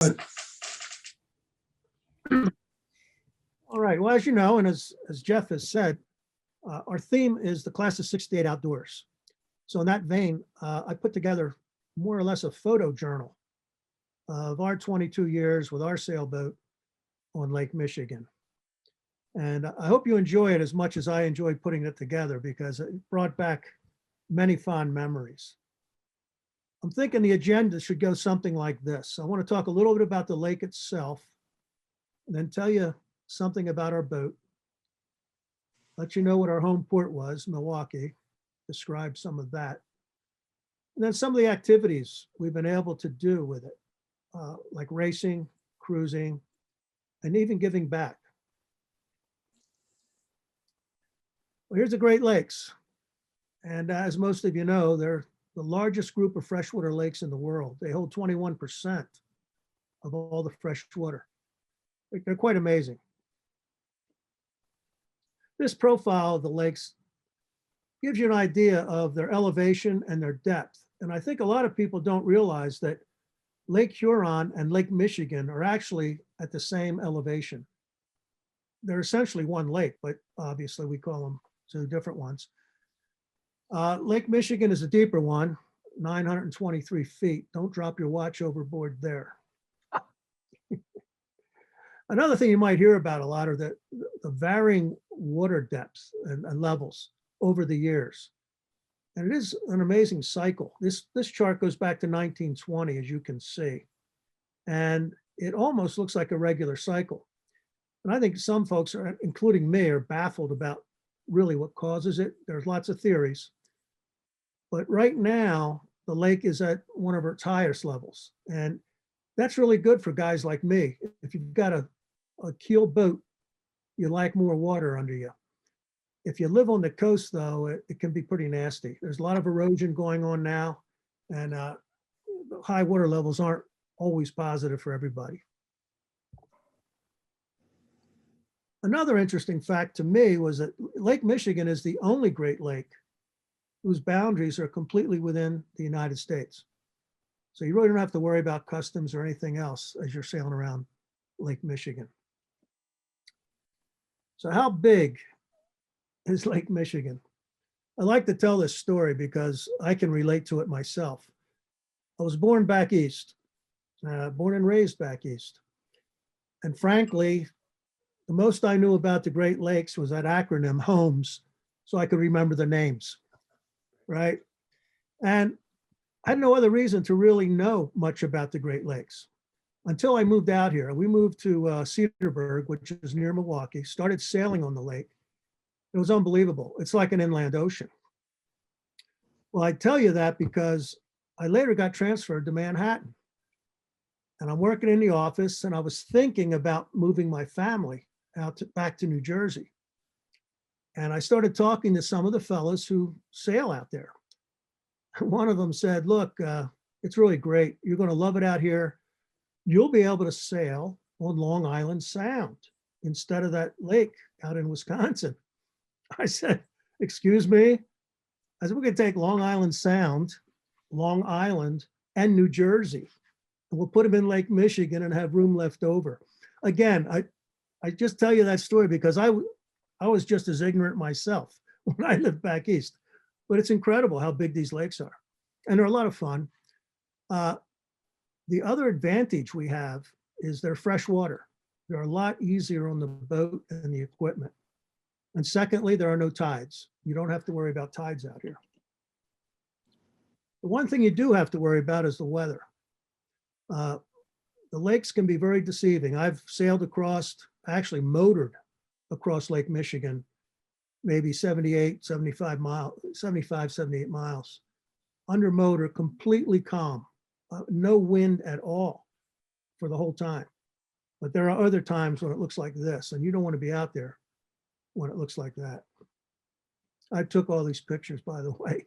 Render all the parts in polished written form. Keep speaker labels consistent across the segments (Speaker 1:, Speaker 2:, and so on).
Speaker 1: All right. Well, as you know, and as Jeff has said, our theme is the class of 68 outdoors. So in that vein, I put together more or less a photo journal of our 22 years with our sailboat on Lake Michigan. And I hope you enjoy it as much as I enjoyed putting it together because it brought back many fond memories. I'm thinking the agenda should go something like this. I want to talk a little bit about the lake itself, and then tell you something about our boat, let you know what our home port was, Milwaukee, describe some of that, and then some of the activities we've been able to do with it, like racing, cruising, and even giving back. Well, here's the Great Lakes. And as most of you know, they're the largest group of freshwater lakes in the world. They hold 21% of all the fresh water. They're quite amazing. This profile of the lakes gives you an idea of their elevation and their depth. And I think a lot of people don't realize that Lake Huron and Lake Michigan are actually at the same elevation. They're essentially one lake, but obviously we call them two different ones. Lake Michigan is a deeper one, 923 feet. Don't drop your watch overboard there. Another thing you might hear about a lot are the varying water depths and levels over the years. And it is an amazing cycle. This chart goes back to 1920, as you can see. And it almost looks like a regular cycle. And I think some folks, including me, are baffled about really what causes it. There's lots of theories. But right now, the lake is at one of its highest levels. And that's really good for guys like me. If you've got a keel boat, you like more water under you. If you live on the coast, though, it can be pretty nasty. There's a lot of erosion going on now, and high water levels aren't always positive for everybody. Another interesting fact to me was that Lake Michigan is the only Great Lake whose boundaries are completely within the United States. So you really don't have to worry about customs or anything else as you're sailing around Lake Michigan. So how big is Lake Michigan? I like to tell this story because I can relate to it myself. I was born back east, born and raised back east. And frankly, the most I knew about the Great Lakes was that acronym HOMES, so I could remember the names, right? And I had no other reason to really know much about the Great Lakes until I moved out here. We moved to Cedarburg, which is near Milwaukee, started sailing on the lake. It was unbelievable. It's like an inland ocean. Well, I tell you that because I later got transferred to Manhattan. And I'm working in the office, and I was thinking about moving my family back to New Jersey. And I started talking to some of the fellas who sail out there. One of them said, look, it's really great. You're going to love it out here. You'll be able to sail on Long Island Sound instead of that lake out in Wisconsin. I said, excuse me? I said, we're going to take Long Island Sound, Long Island, and New Jersey, and we'll put them in Lake Michigan and have room left over. Again, I just tell you that story because I was just as ignorant myself when I lived back east. But it's incredible how big these lakes are. And they're a lot of fun. The other advantage we have is they're fresh water. They're a lot easier on the boat and the equipment. And secondly, there are no tides. You don't have to worry about tides out here. The one thing you do have to worry about is the weather. The lakes can be very deceiving. I've sailed across, actually motored across Lake Michigan, maybe 78 miles, under motor, completely calm, no wind at all for the whole time. But there are other times when it looks like this, and you don't want to be out there when it looks like that. I took all these pictures, by the way,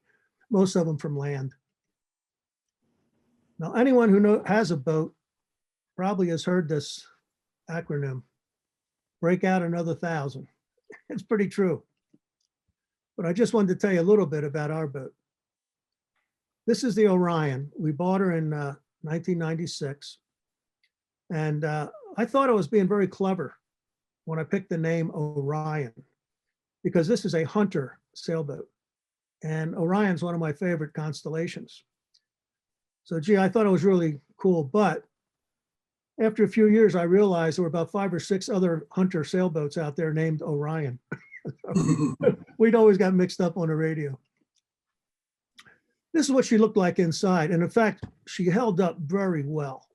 Speaker 1: most of them from land. Now, anyone who has a boat probably has heard this acronym, break out another 1,000. It's pretty true. But I just wanted to tell you a little bit about our boat. This is the Orion. We bought her in 1996. And I thought I was being very clever when I picked the name Orion, because this is a hunter sailboat. And Orion's one of my favorite constellations. So, gee, I thought it was really cool. But after a few years, I realized there were about 5 or 6 other hunter sailboats out there named Orion. We'd always got mixed up on the radio. This is what she looked like inside. And in fact, she held up very well.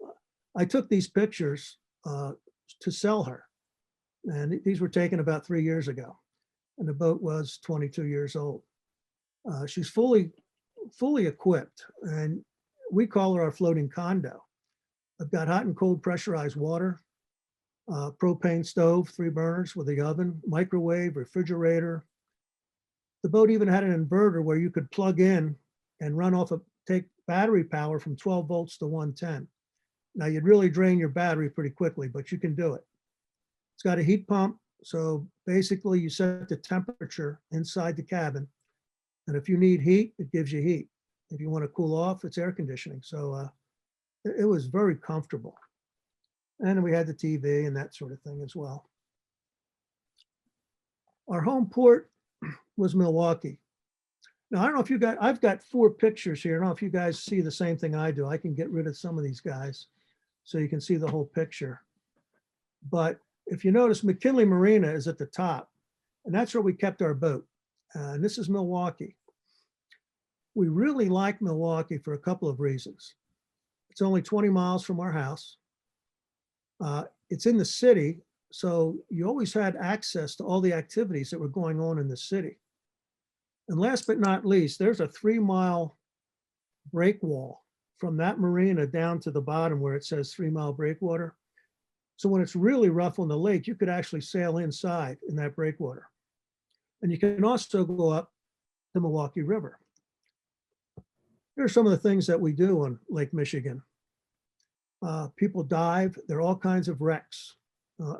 Speaker 1: I took these pictures to sell her. And these were taken about 3 years ago. And the boat was 22 years old. She's fully equipped. And we call her our floating condo. I've got hot and cold pressurized water, propane stove, 3 burners with the oven, microwave, refrigerator. The boat even had an inverter where you could plug in and run off take battery power from 12 volts to 110. Now you'd really drain your battery pretty quickly, but you can do it. It's got a heat pump. So basically you set the temperature inside the cabin. And if you need heat, it gives you heat. If you want to cool off, it's air conditioning. So it was very comfortable. And we had the TV and that sort of thing as well. Our home port was Milwaukee. Now, I don't know if you guys, I've got 4 pictures here. I don't know if you guys see the same thing I do. I can get rid of some of these guys so you can see the whole picture. But if you notice, McKinley Marina is at the top, and that's where we kept our boat. And this is Milwaukee. We really like Milwaukee for a couple of reasons. It's only 20 miles from our house. It's in the city, so you always had access to all the activities that were going on in the city. And last but not least, there's a 3-mile break wall from that marina down to the bottom where it says 3-mile breakwater. So when it's really rough on the lake, you could actually sail inside in that breakwater. And you can also go up the Milwaukee River. Here are some of the things that we do on Lake Michigan. People dive. There are all kinds of wrecks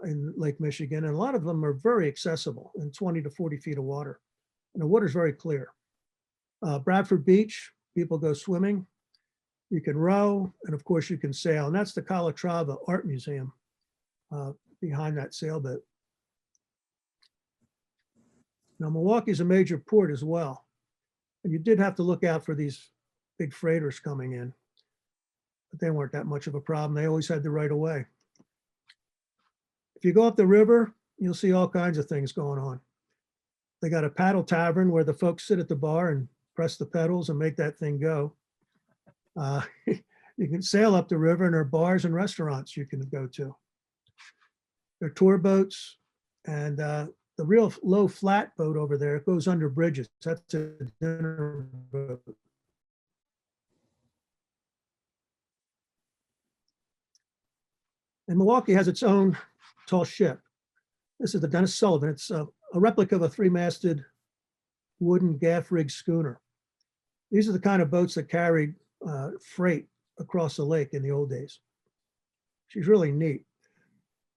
Speaker 1: in Lake Michigan, and a lot of them are very accessible in 20 to 40 feet of water. And the water's very clear. Bradford Beach, people go swimming. You can row, and of course you can sail. And that's the Calatrava Art Museum behind that sailboat. Now, Milwaukee is a major port as well. And you did have to look out for these big freighters coming in, but they weren't that much of a problem. They always had the right of way. If you go up the river, you'll see all kinds of things going on. They got a paddle tavern where the folks sit at the bar and press the pedals and make that thing go. You can sail up the river, and there are bars and restaurants you can go to. There are tour boats, and the real low flat boat over there, it goes under bridges. That's a dinner boat. And Milwaukee has its own tall ship. This is the Dennis Sullivan. It's a replica of a 3-masted wooden gaff rig schooner. These are the kind of boats that carried freight across the lake in the old days. She's really neat.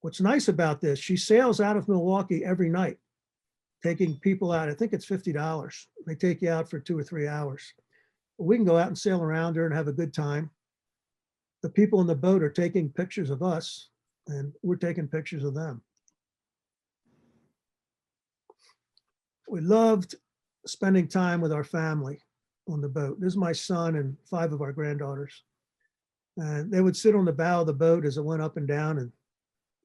Speaker 1: What's nice about this, she sails out of Milwaukee every night, taking people out. I think it's $50. They take you out for 2 or 3 hours. We can go out and sail around her and have a good time. The people in the boat are taking pictures of us, and we're taking pictures of them. We loved spending time with our family on the boat. This is my son and 5 of our granddaughters. And they would sit on the bow of the boat as it went up and down and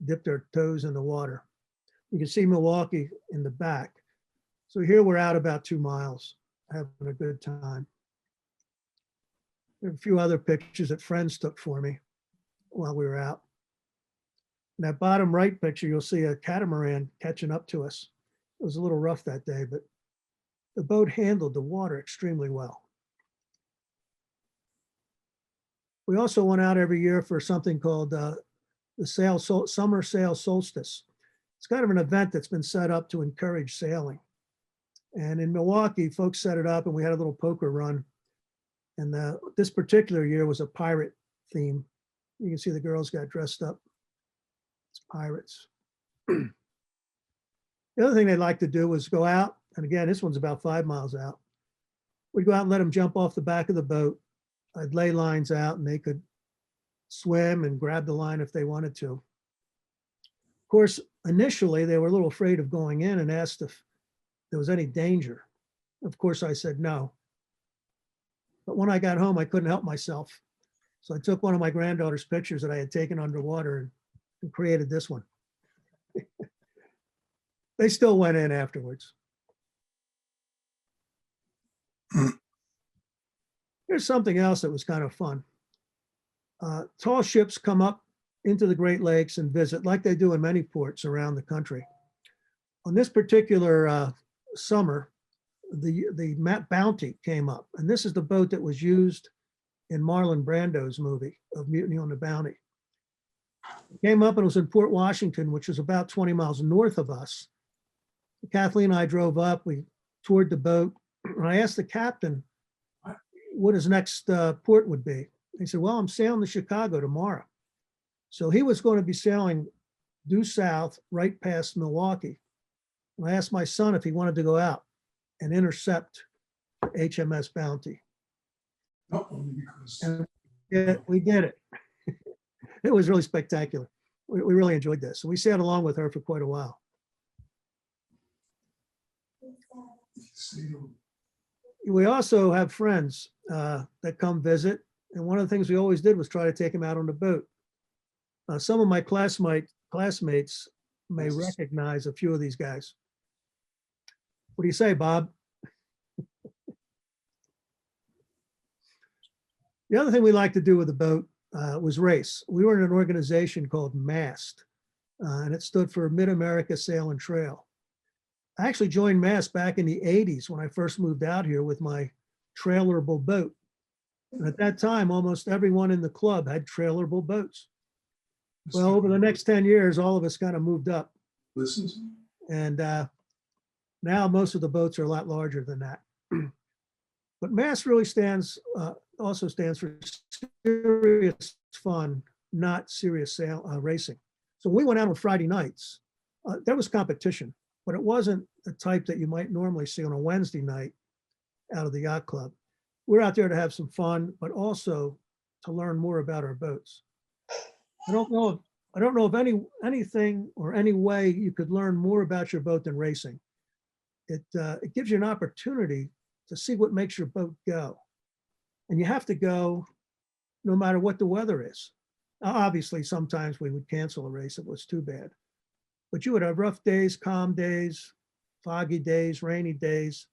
Speaker 1: dip their toes in the water. You can see Milwaukee in the back. So here we're out about 2 miles, having a good time. There are a few other pictures that friends took for me while we were out. In that bottom right picture, you'll see a catamaran catching up to us. It was a little rough that day, but the boat handled the water extremely well. We also went out every year for something called the Summer Sail Solstice. It's kind of an event that's been set up to encourage sailing. And in Milwaukee, folks set it up and we had a little poker run. And this particular year was a pirate theme. You can see the girls got dressed up as pirates. The other thing they'd like to do was go out, and again, this one's about 5 miles out. We'd go out and let them jump off the back of the boat. I'd lay lines out and they could swim and grab the line if they wanted to. Of course, initially they were a little afraid of going in and asked if there was any danger. Of course, I said no. But when I got home, I couldn't help myself. So I took one of my granddaughter's pictures that I had taken underwater and created this one. They still went in afterwards. Here's something else that was kind of fun. Tall ships come up into the Great Lakes and visit like they do in many ports around the country. On this particular summer, the Bounty came up, and this is the boat that was used in Marlon Brando's movie of Mutiny on the Bounty. It came up and was in Port Washington, which is about 20 miles north of us. Kathleen and I drove up, we toured the boat, and I asked the captain what his next port would be. He said, well, I'm sailing to Chicago tomorrow. So he was going to be sailing due south right past Milwaukee. And I asked my son if he wanted to go out and intercept HMS Bounty.
Speaker 2: Not only because
Speaker 1: And we did it. It was really spectacular. We really enjoyed this. So we sat along with her for quite a while. We also have friends that come visit. And one of the things we always did was try to take them out on the boat. Some of my classmates may recognize a few of these guys. What do you say, Bob? The other thing we like to do with the boat was race. We were in an organization called MAST, and it stood for Mid-America Sail and Trail. I actually joined MAST back in the 80s when I first moved out here with my trailerable boat. And at that time, almost everyone in the club had trailerable boats. Well, over the next 10 years, all of us kind of moved up.
Speaker 2: Listen to me.
Speaker 1: And now most of the boats are a lot larger than that. But MAST really also stands for serious fun, not serious sail racing. So when we went out on Friday nights, there was competition, but it wasn't the type that you might normally see on a Wednesday night out of the yacht club. We're out there to have some fun, but also to learn more about our boats. I don't know of anything or any way you could learn more about your boat than racing. It gives you an opportunity to see what makes your boat go. And you have to go no matter what the weather is. Now, obviously, sometimes we would cancel a race if it was too bad. But you would have rough days, calm days, foggy days, rainy days.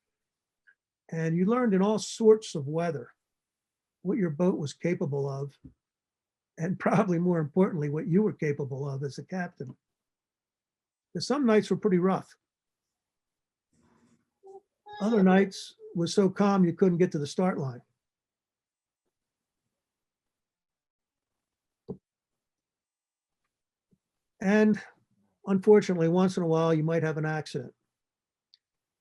Speaker 1: And you learned in all sorts of weather what your boat was capable of, and probably more importantly, what you were capable of as a captain. Because some nights were pretty rough. Other nights was so calm you couldn't get to the start line. And unfortunately, once in a while, you might have an accident.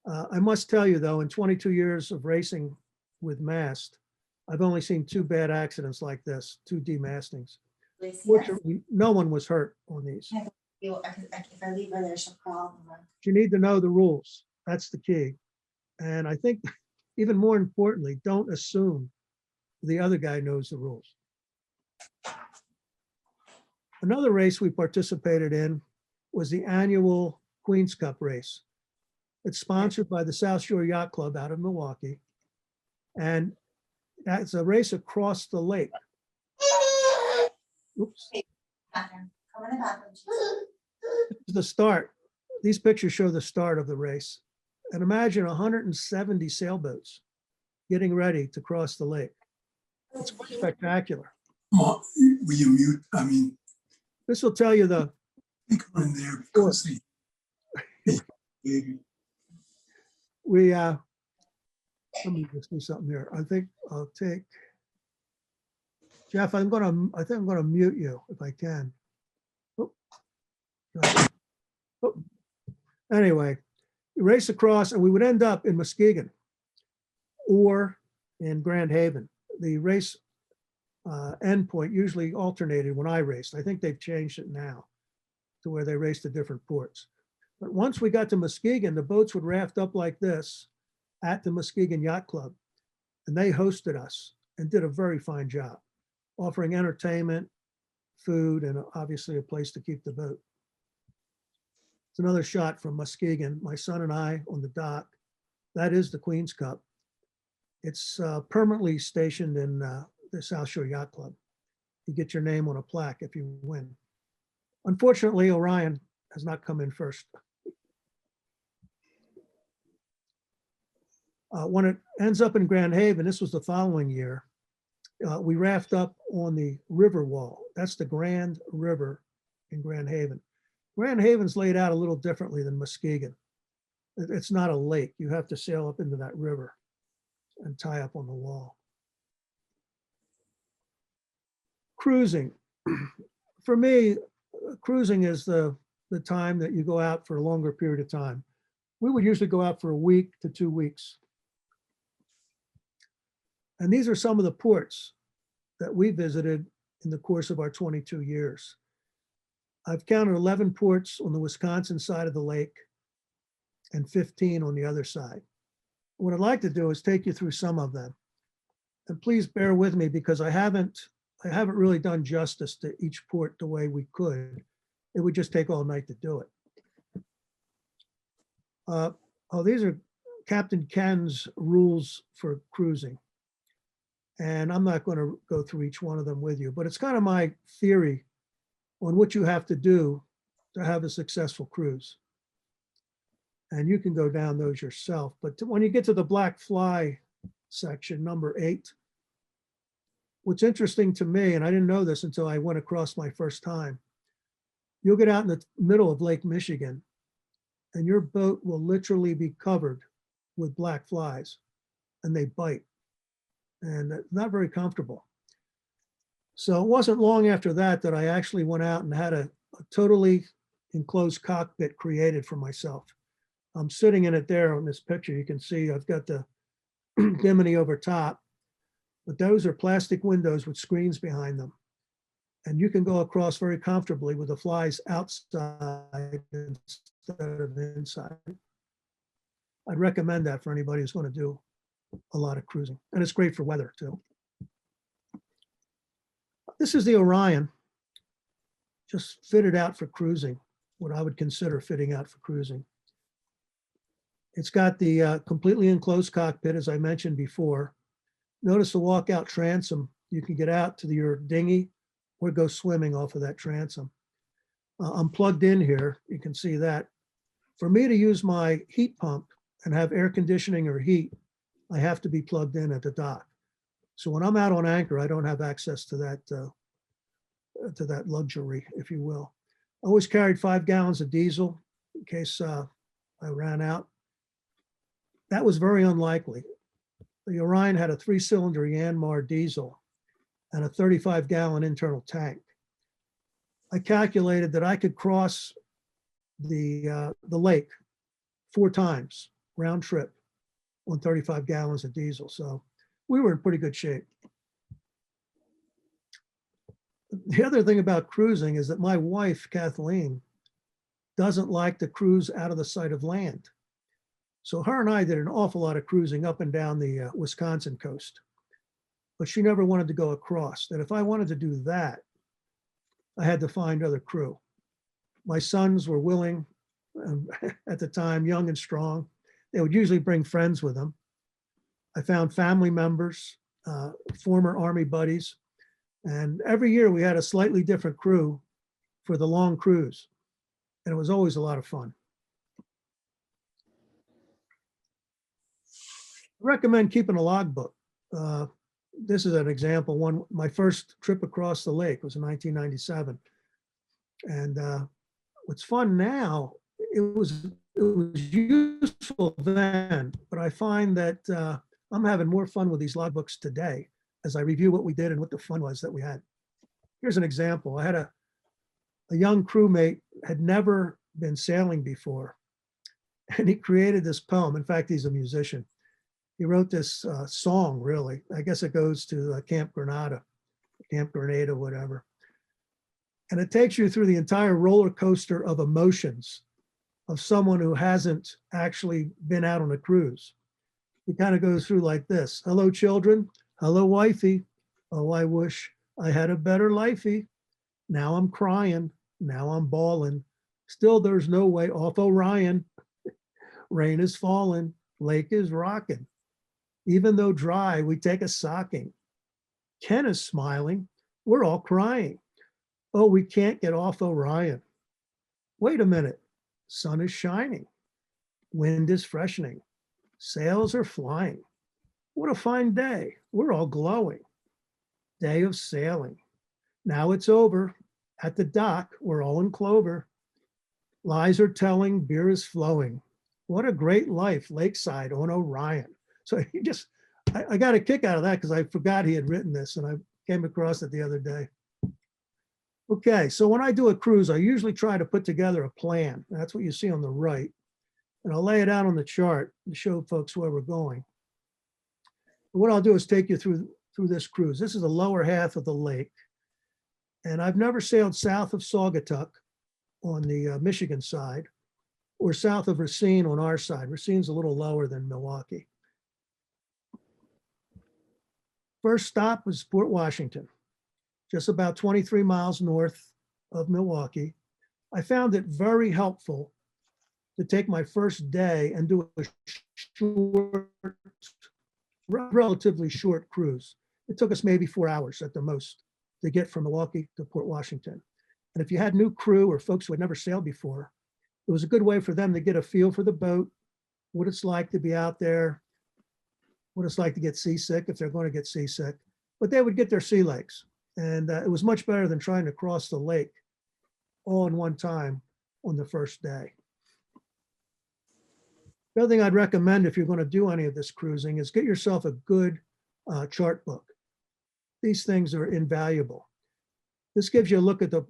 Speaker 1: I must tell you, though, in 22 years of racing with mast, I've only seen 2 bad accidents like this, 2 demastings. Fortunately, no one was hurt on these.
Speaker 3: If I leave her there, she'll crawl.
Speaker 1: You need to know the rules. That's the key. And I think even more importantly, don't assume the other guy knows the rules. Another race we participated in was the annual Queen's Cup race. It's sponsored by the South Shore Yacht Club out of Milwaukee. And that's a race across the lake. Oops.
Speaker 3: Come in the bathroom.
Speaker 1: The start. These pictures show the start of the race. And imagine 170 sailboats getting ready to cross the lake. It's quite spectacular.
Speaker 2: Will you mute? I mean,
Speaker 1: This will tell you the
Speaker 2: think in there because
Speaker 1: let me just do something here. I think I'll take Jeff. I think I'm gonna mute you if I can. Oh. Oh. Anyway, you race across, and we would end up in Muskegon or in Grand Haven. The race endpoint usually alternated when I raced. I think they've changed it now to where they raced at different ports. But once we got to Muskegon, the boats would raft up like this at the Muskegon Yacht Club, and they hosted us and did a very fine job, offering entertainment, food, and obviously a place to keep the boat. It's another shot from Muskegon, my son and I on the dock. That is the Queen's Cup. It's permanently stationed in the South Shore Yacht Club. You get your name on a plaque if you win. Unfortunately, Orion has not come in first. When it ends up in Grand Haven, this was the following year, we raft up on the river wall. That's the Grand River in Grand Haven. Grand Haven's laid out a little differently than Muskegon. It's not a lake. You have to sail up into that river and tie up on the wall. Cruising. For me, cruising is the time that you go out for a longer period of time. We would usually go out for a week to 2 weeks. And these are some of the ports that we visited in the course of our 22 years. I've counted 11 ports on the Wisconsin side of the lake and 15 on the other side. What I'd like to do is take you through some of them. And please bear with me because I haven't really done justice to each port the way we could. It would just take all night to do it. These are Captain Ken's rules for cruising. And I'm not going to go through each one of them with you, but it's kind of my theory on what you have to do to have a successful cruise. And you can go down those yourself. But when you get to the Black Fly section, number 8, what's interesting to me, and I didn't know this until I went across my first time, you'll get out in the middle of Lake Michigan and your boat will literally be covered with black flies and they bite. And not very comfortable. So it wasn't long after that that I actually went out and had a totally enclosed cockpit created for myself. I'm sitting in it there on this picture. You can see I've got the bimini over top, but those are plastic windows with screens behind them. And you can go across very comfortably with the flies outside instead of inside. I'd recommend that for anybody who's going to do a lot of cruising. And it's great for weather too. This is the Orion, just fitted out for cruising, what I would consider fitting out for cruising. It's got the completely enclosed cockpit, as I mentioned before. Notice the walkout transom. You can get out to your dinghy or go swimming off of that transom. I'm plugged in here. You can see that. For me to use my heat pump and have air conditioning or heat, I have to be plugged in at the dock. So when I'm out on anchor, I don't have access to that luxury, if you will. I always carried 5 gallons of diesel in case I ran out. That was very unlikely. The Orion had a 3-cylinder Yanmar diesel and a 35-gallon internal tank. I calculated that I could cross the lake 4 times round trip on 35 gallons of diesel. So we were in pretty good shape. The other thing about cruising is that my wife, Kathleen, doesn't like to cruise out of the sight of land. So her and I did an awful lot of cruising up and down the Wisconsin coast, but she never wanted to go across. That if I wanted to do that, I had to find other crew. My sons were willing at the time, young and strong. They would usually bring friends with them. I found family members, former Army buddies, and every year we had a slightly different crew for the long cruise. And it was always a lot of fun. I recommend keeping a logbook. This is an example. My first trip across the lake was in 1997. And what's fun now, it was useful then, but I find that I'm having more fun with these logbooks today as I review what we did and what the fun was that we had. Here's an example. I had a young crewmate, had never been sailing before, and he created this poem. In fact, he's a musician. He wrote this song, really. I guess it goes to Camp Grenada, whatever. And it takes you through the entire roller coaster of emotions of someone who hasn't actually been out on a cruise. It kind of goes through like this. Hello, children. Hello, wifey. Oh, I wish I had a better lifey. Now I'm crying. Now I'm bawling. Still, there's no way off Orion. Rain is falling. Lake is rocking. Even though dry, we take a socking. Ken is smiling. We're all crying. Oh, we can't get off Orion. Wait a minute. Sun is shining. Wind is freshening. Sails are flying. What a fine day. We're all glowing. Day of sailing. Now it's over. At the dock, we're all in clover. Lies are telling, beer is flowing. What a great life lakeside on Orion. So he just, I got a kick out of that because I forgot he had written this and I came across it the other day. Okay, so when I do a cruise, I usually try to put together a plan. That's what you see on the right. And I'll lay it out on the chart to show folks where we're going. What I'll do is take you through this cruise. This is the lower half of the lake. And I've never sailed south of Saugatuck on the Michigan side or south of Racine on our side. Racine's a little lower than Milwaukee. First stop was Port Washington, just about 23 miles north of Milwaukee. I found it very helpful to take my first day and do a short, relatively short cruise. It took us maybe 4 hours at the most to get from Milwaukee to Port Washington. And if you had new crew or folks who had never sailed before, it was a good way for them to get a feel for the boat, what it's like to be out there, what it's like to get seasick if they're going to get seasick, but they would get their sea legs. And it was much better than trying to cross the lake all in one time on the first day. The other thing I'd recommend if you're going to do any of this cruising is get yourself a good chart book. These things are invaluable. This gives you a look at the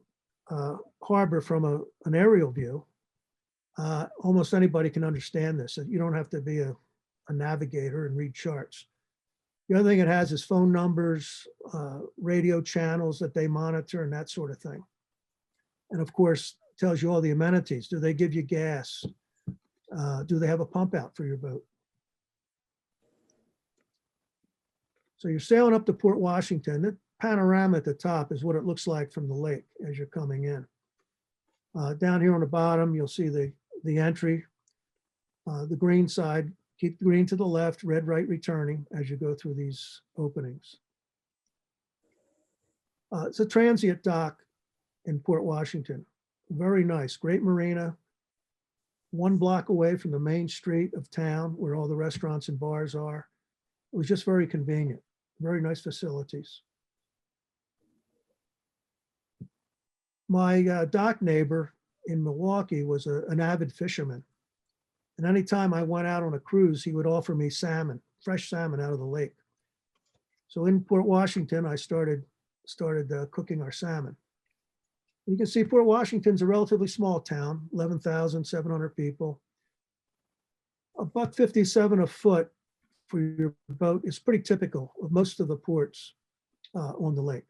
Speaker 1: harbor from an aerial view. Almost anybody can understand this. You don't have to be a navigator and read charts. The other thing it has is phone numbers, radio channels that they monitor and that sort of thing. And of course, tells you all the amenities. Do they give you gas? Do they have a pump out for your boat? So you're sailing up to Port Washington. The panorama at the top is what it looks like from the lake as you're coming in. Down here on the bottom, you'll see the entry, the green side. Keep the green to the left, red right returning as you go through these openings. It's a transient dock in Port Washington. Very nice, great marina. 1 block away from the main street of town where all the restaurants and bars are. It was just very convenient, very nice facilities. My dock neighbor in Milwaukee was an avid fisherman. And anytime I went out on a cruise, he would offer me salmon, fresh salmon out of the lake. So in Port Washington, I started cooking our salmon. You can see Port Washington's a relatively small town, 11,700 people. $1.57 a foot for your boat is pretty typical of most of the ports on the lake.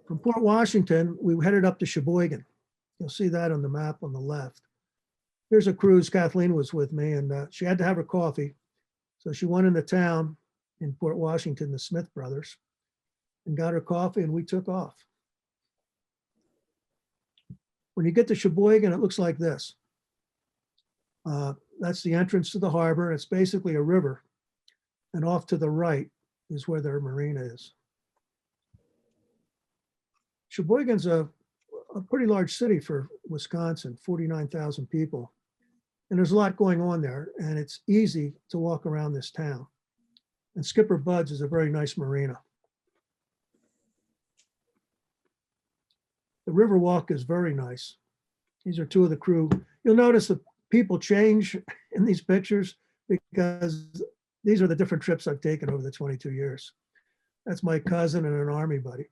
Speaker 1: From Port Washington, we headed up to Sheboygan. You'll see that on the map on the left. Here's a cruise. Kathleen was with me and she had to have her coffee. So she went into town in Port Washington, the Smith brothers, and got her coffee and we took off. When you get to Sheboygan, it looks like this. That's the entrance to the harbor. It's basically a river. And off to the right is where their marina is. Sheboygan's a pretty large city for Wisconsin, 49,000 people. And there's a lot going on there and it's easy to walk around this town. And Skipper Bud's is a very nice marina. The Riverwalk is very nice. These are two of the crew. You'll notice the people change in these pictures because these are the different trips I've taken over the 22 years. That's my cousin and an Army buddy.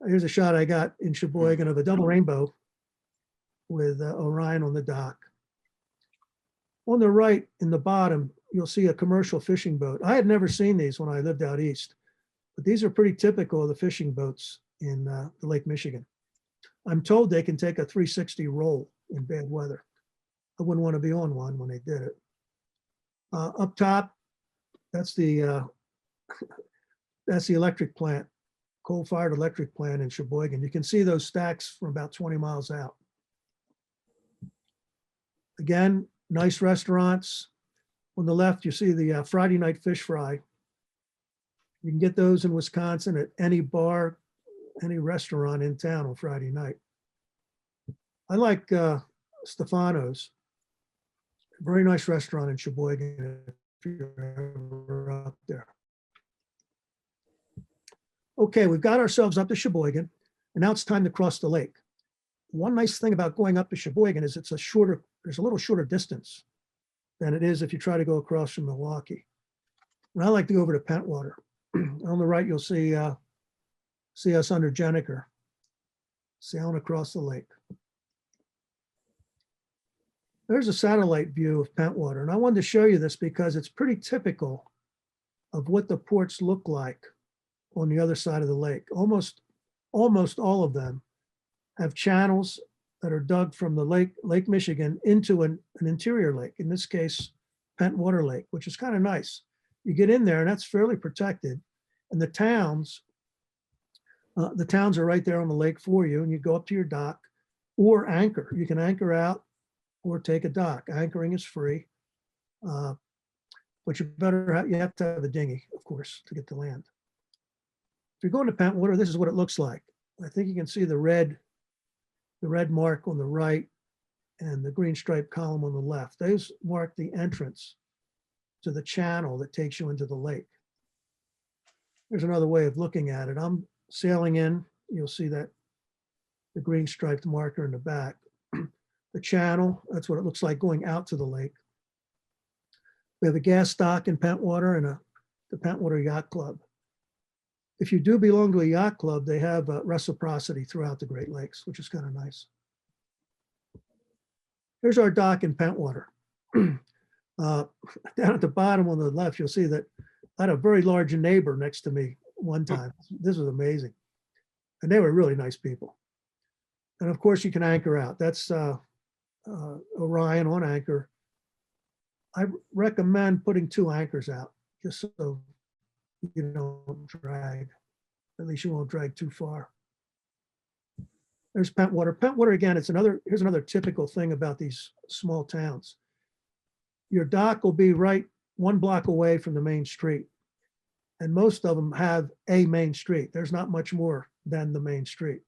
Speaker 1: Here's a shot I got in Sheboygan of a double rainbow with Orion on the dock. On the right in the bottom, you'll see a commercial fishing boat. I had never seen these when I lived out east, but these are pretty typical of the fishing boats in the Lake Michigan. I'm told they can take a 360 roll in bad weather. I wouldn't want to be on one when they did it. Up top, that's the That's the electric plant, coal-fired electric plant in Sheboygan. You can see those stacks from about 20 miles out. Again, nice restaurants. On the left, you see the Friday night fish fry. You can get those in Wisconsin at any bar, any restaurant in town on Friday night. I like Stefano's, a very nice restaurant in Sheboygan if you're ever up there. Okay, we've got ourselves up to Sheboygan, and now it's time to cross the lake. One nice thing about going up to Sheboygan is there's a little shorter distance than it is if you try to go across from Milwaukee. And I like to go over to Pentwater. On the right, you'll see us under Jenniker, sailing across the lake. There's a satellite view of Pentwater, and I wanted to show you this because it's pretty typical of what the ports look like on the other side of the lake. Almost all of them have channels that are dug from the Lake Michigan into an interior lake, in this case, Pentwater Lake, which is kind of nice. You get in there and that's fairly protected. And the towns are right there on the lake for you, and you go up to your dock or anchor. You can anchor out or take a dock. Anchoring is free, but you have to have a dinghy, of course, to get to land. If you're going to Pentwater, this is what it looks like. I think you can see the red mark on the right and the green striped column on the left. Those mark the entrance to the channel that takes you into the lake. There's another way of looking at it. I'm sailing in. You'll see that the green striped marker in the back. The channel, that's what it looks like going out to the lake. We have a gas dock in Pentwater and the Pentwater Yacht Club. If you do belong to a yacht club, they have reciprocity throughout the Great Lakes, which is kind of nice. Here's our dock in Pentwater. Down at the bottom on the left, you'll see that I had a very large neighbor next to me one time. This was amazing. And they were really nice people. And of course, you can anchor out. That's Orion on anchor. I recommend putting 2 anchors out just so you don't drag. At least you won't drag too far. There's Pentwater. Pentwater, again, here's another typical thing about these small towns. Your dock will be right 1 block away from the main street. And most of them have a main street. There's not much more than the main street.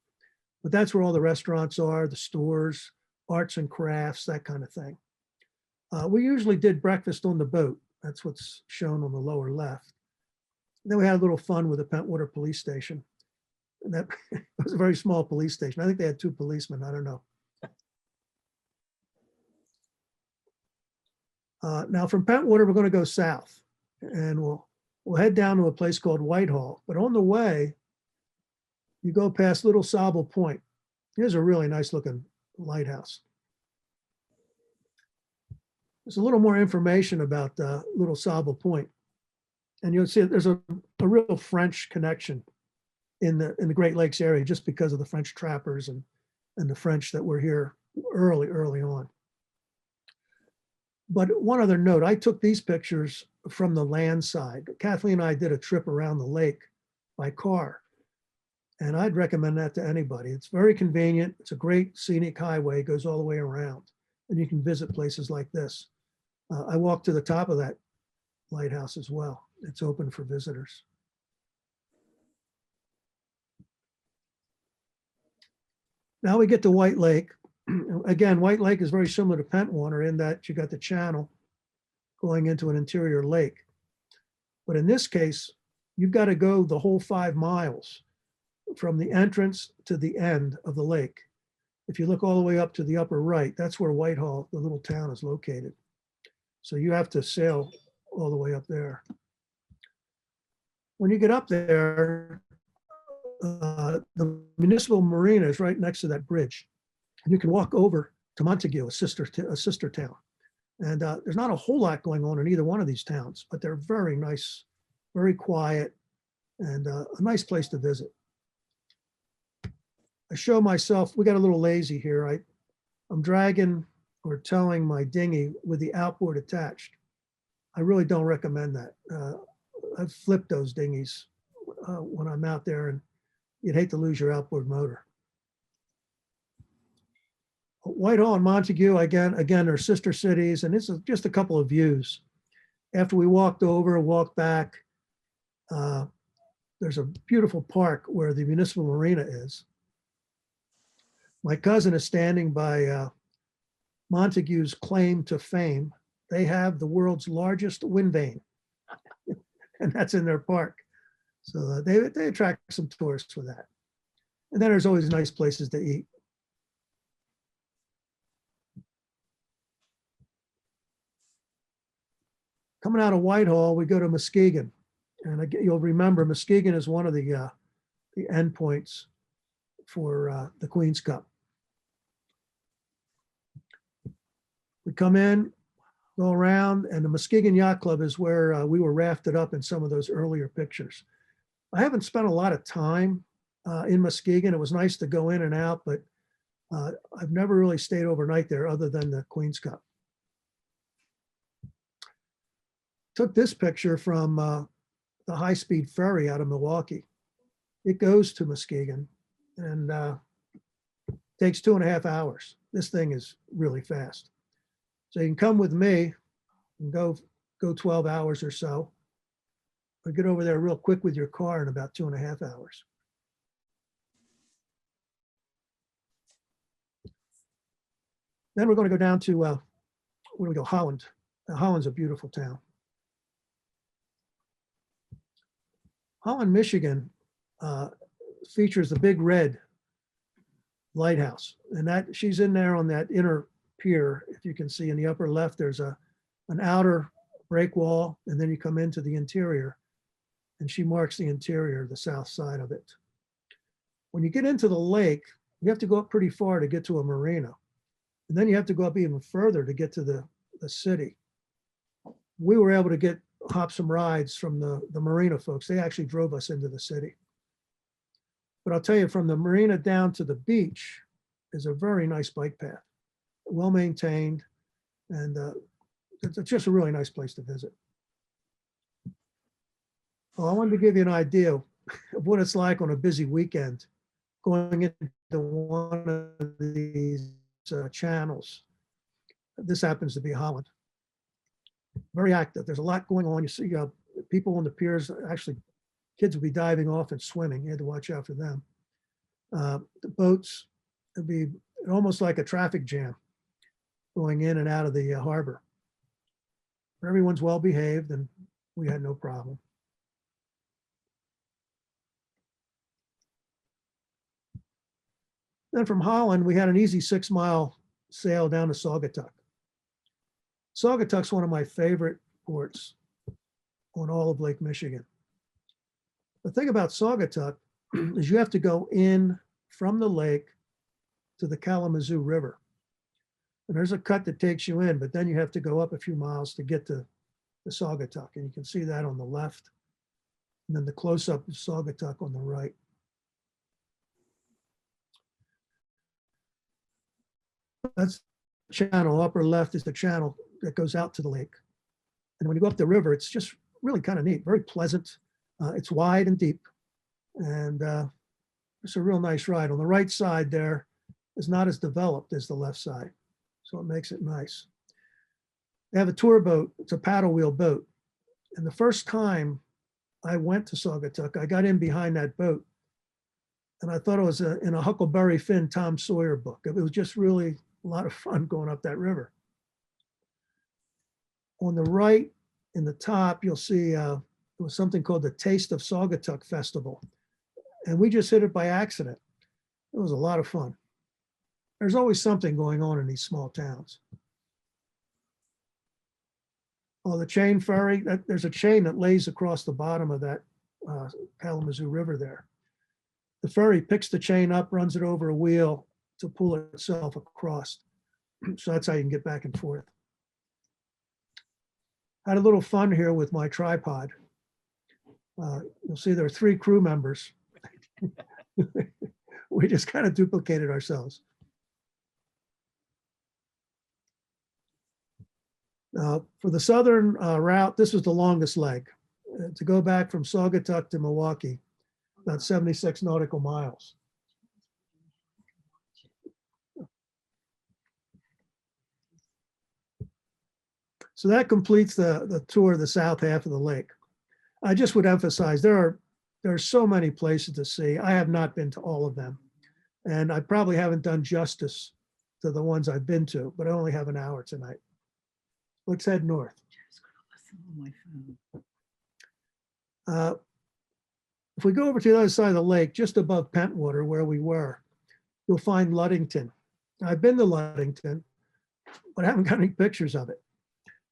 Speaker 1: But that's where all the restaurants are, the stores, arts and crafts, that kind of thing. We usually did breakfast on the boat. That's what's shown on the lower left. And then we had a little fun with the Pentwater police station. And that was a very small police station. I think they had 2 policemen. I don't know. Now from Pentwater, we're going to go south, and we'll head down to a place called Whitehall. But on the way, you go past Little Sauble Point. Here's a really nice looking lighthouse. There's a little more information about Little Sauble Point. And you'll see there's a real French connection in the Great Lakes area just because of the French trappers and the French that were here early on. But one other note, I took these pictures from the land side. Kathleen and I did a trip around the lake by car. And I'd recommend that to anybody. It's very convenient. It's a great scenic highway, it goes all the way around. And you can visit places like this. I walked to the top of that lighthouse as well. It's open for visitors. Now we get to White Lake. Again, White Lake is very similar to Pentwater in that you got the channel going into an interior lake. But in this case, you've got to go the whole 5 miles from the entrance to the end of the lake. If you look all the way up to the upper right, that's where Whitehall, the little town, is located. So you have to sail all the way up there. When you get up there, the municipal marina is right next to that bridge. And you can walk over to Montague, a sister town. And there's not a whole lot going on in either one of these towns, but they're very nice, very quiet, and a nice place to visit. I show myself, we got a little lazy here. I'm dragging or towing my dinghy with the outboard attached. I really don't recommend that. I've flipped those dinghies when I'm out there, and you'd hate to lose your outboard motor. Whitehall and Montague, again, are sister cities, and it's just a couple of views. After we walked back, there's a beautiful park where the municipal marina is. My cousin is standing by Montague's claim to fame. They have the world's largest wind vane, and that's in their park. So they attract some tourists with that. And then there's always nice places to eat. Coming out of Whitehall, we go to Muskegon. And again, you'll remember Muskegon is one of the endpoints for the Queen's Cup. We come in, go around, and the Muskegon Yacht Club is where we were rafted up in some of those earlier pictures. I haven't spent a lot of time in Muskegon. It was nice to go in and out, but I've never really stayed overnight there other than the Queen's Cup. Took this picture from the high-speed ferry out of Milwaukee. It goes to Muskegon and takes 2.5 hours. This thing is really fast. So you can come with me and go 12 hours or so, or get over there real quick with your car in about 2.5 hours. Then we're going to go down to, where do we go? Holland. Now, Holland's a beautiful town. Holland, Michigan features the Big Red lighthouse, and that she's in there on that inner pier. If you can see in the upper left, there's an outer break wall, and then you come into the interior, and she marks the interior, the south side of it. When you get into the lake, you have to go up pretty far to get to a marina, and then you have to go up even further to get to the city. We were able to hop some rides from the marina folks. They actually drove us into the city. But I'll tell you, from the marina down to the beach is a very nice bike path, well maintained, and it's just a really nice place to visit. Well, I wanted to give you an idea of what it's like on a busy weekend going into one of these channels. This happens to be Holland. Very active. There's a lot going on. You see people on the piers. Actually, kids will be diving off and swimming. You had to watch out for them. The boats, it'll be almost like a traffic jam going in and out of the harbor. Everyone's well behaved, and we had no problem. Then from Holland, we had an easy 6-mile sail down to Saugatuck. Saugatuck's one of my favorite ports on all of Lake Michigan. The thing about Saugatuck is you have to go in from the lake to the Kalamazoo River. And there's a cut that takes you in, but then you have to go up a few miles to get to the Saugatuck. And you can see that on the left. And then the close-up is Saugatuck on the right. That's the channel. Upper left is the channel that goes out to the lake. And when you go up the river, it's just really kind of neat, very pleasant. It's wide and deep, and it's a real nice ride. On the right side there is not as developed as the left side, so it makes it nice. They have a tour boat. It's a paddle wheel boat. And the first time I went to Saugatuck, I got in behind that boat, and I thought it was in a Huckleberry Finn Tom Sawyer book. It was just really a lot of fun going up that river. On the right, in the top, you'll see there was something called the Taste of Saugatuck Festival. And we just hit it by accident. It was a lot of fun. There's always something going on in these small towns. Oh, the chain ferry, there's a chain that lays across the bottom of that Kalamazoo River there. The ferry picks the chain up, runs it over a wheel to pull itself across. So that's how you can get back and forth. Had a little fun here with my tripod. You'll see there are 3 crew members. We just kind of duplicated ourselves. For the southern route, this was the longest leg. To go back from Saugatuck to Milwaukee about 76 nautical miles. So that completes the tour of the south half of the lake. I just would emphasize there are so many places to see. I have not been to all of them, and I probably haven't done justice to the ones I've been to, but I only have an hour tonight. Let's head north. If we go over to the other side of the lake, just above Pentwater, where we were, you'll find Ludington. I've been to Ludington, but I haven't got any pictures of it.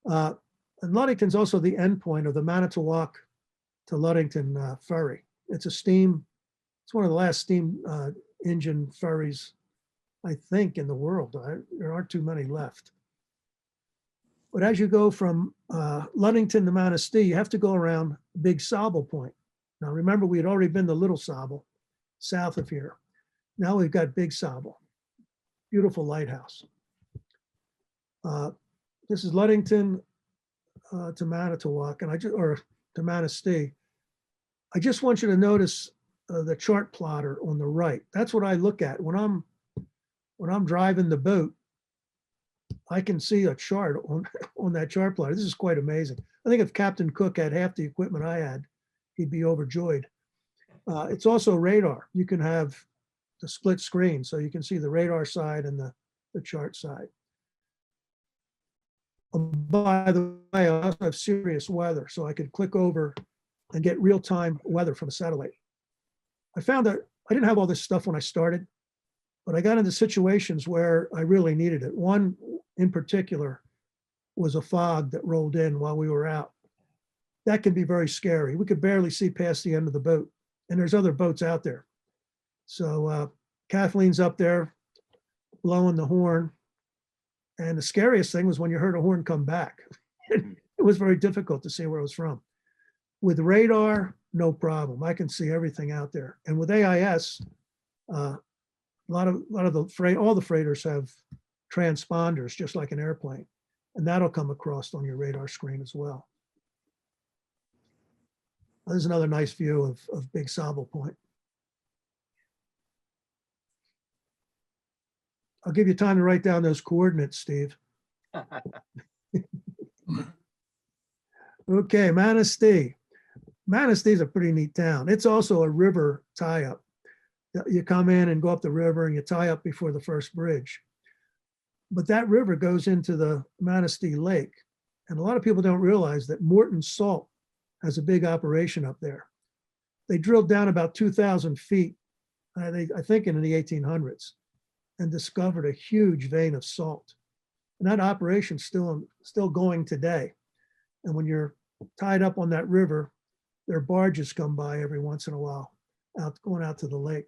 Speaker 1: And Ludington's also the endpoint of the Manitowoc to Ludington ferry. It's one of the last steam engine ferries, I think, in the world. There aren't too many left. But as you go from Ludington to Manistee, you have to go around Big Sauble Point. Now, remember, we had already been to Little Sauble, south of here. Now we've got Big Sauble, beautiful lighthouse. This is Ludington to Manitowoc, or to Manistee. I just want you to notice the chart plotter on the right. That's what I look at when I'm driving the boat. I can see a chart on that chart plotter. This is quite amazing. I think if Captain Cook had half the equipment I had, he'd be overjoyed. It's also radar. You can have the split screen, so you can see the radar side and the chart side. By the way, I also have serious weather, so I could click over and get real-time weather from a satellite. I found that I didn't have all this stuff when I started, but I got into situations where I really needed it. One in particular was a fog that rolled in while we were out. That can be very scary. We could barely see past the end of the boat, and there's other boats out there. So Kathleen's up there blowing the horn. And the scariest thing was when you heard a horn come back. It was very difficult to see where it was from. With radar, no problem. I can see everything out there. And with AIS, all the freighters have transponders, just like an airplane, and that'll come across on your radar screen as well. There's another nice view of Big Sauble Point. I'll give you time to write down those coordinates, Steve. Okay, Manistee. Manistee's a pretty neat town. It's also a river tie-up. You come in and go up the river and you tie up before the first bridge. But that river goes into the Manistee Lake. And a lot of people don't realize that Morton Salt has a big operation up there. They drilled down about 2,000 feet, I think in the 1800s, and discovered a huge vein of salt. And that operation's still going today. And when you're tied up on that river, their barges come by every once in a while, going out to the lake.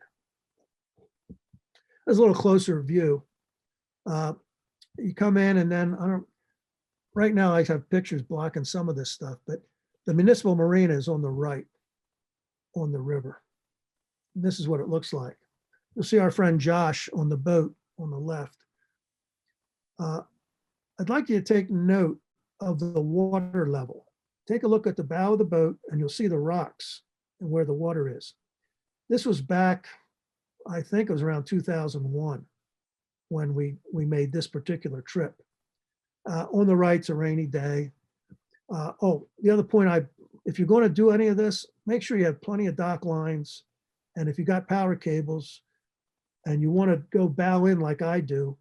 Speaker 1: There's a little closer view. You come in and then, right now I have pictures blocking some of this stuff, but the municipal marina is on the right, on the river. And this is what it looks like. You'll see our friend Josh on the boat on the left. I'd like you to take note of the water level. Take a look at the bow of the boat and you'll see the rocks and where the water is. This was back, I think it was around 2001 when we made this particular trip. On the right's a rainy day. The other point, if you're going to do any of this, make sure you have plenty of dock lines. And if you got power cables and you want to go bow in like I do,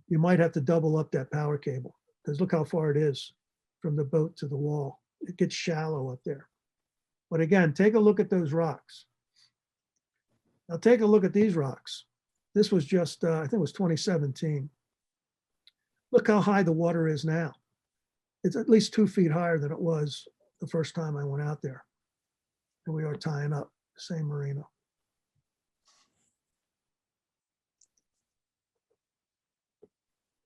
Speaker 1: you might have to double up that power cable because look how far it is from the boat to the wall. It gets shallow up there. But again, take a look at those rocks. Now take a look at these rocks. This was just, I think it was 2017. Look how high the water is now. It's at least 2 feet higher than it was the first time I went out there. And we are tying up the same marina.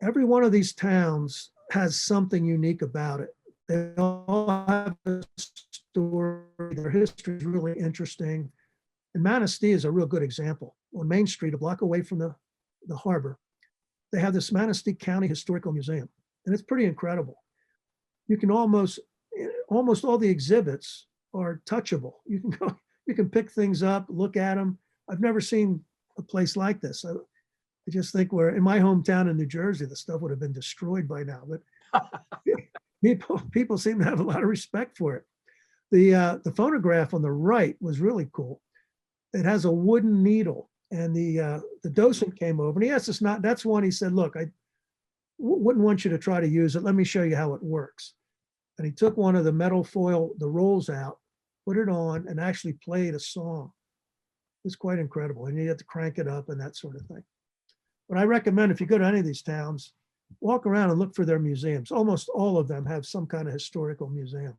Speaker 1: Every one of these towns has something unique about it. They all have a story. Their history is really interesting. And Manistee is a real good example. On Main Street, a block away from the harbor, they have this Manistee County Historical Museum. And it's pretty incredible. You can almost all the exhibits are touchable. You You can pick things up, look at them. I've never seen a place like this. I just think we're in my hometown in New Jersey, the stuff would have been destroyed by now, but people seem to have a lot of respect for it. The phonograph on the right was really cool. It has a wooden needle, and the docent came over and he asked us not, that's one, he said, look, I wouldn't want you to try to use it. Let me show you how it works. And he took one of the metal foil, the rolls out, put it on, and actually played a song. It's quite incredible. And you have to crank it up and that sort of thing. But I recommend if you go to any of these towns, walk around and look for their museums. Almost all of them have some kind of historical museum.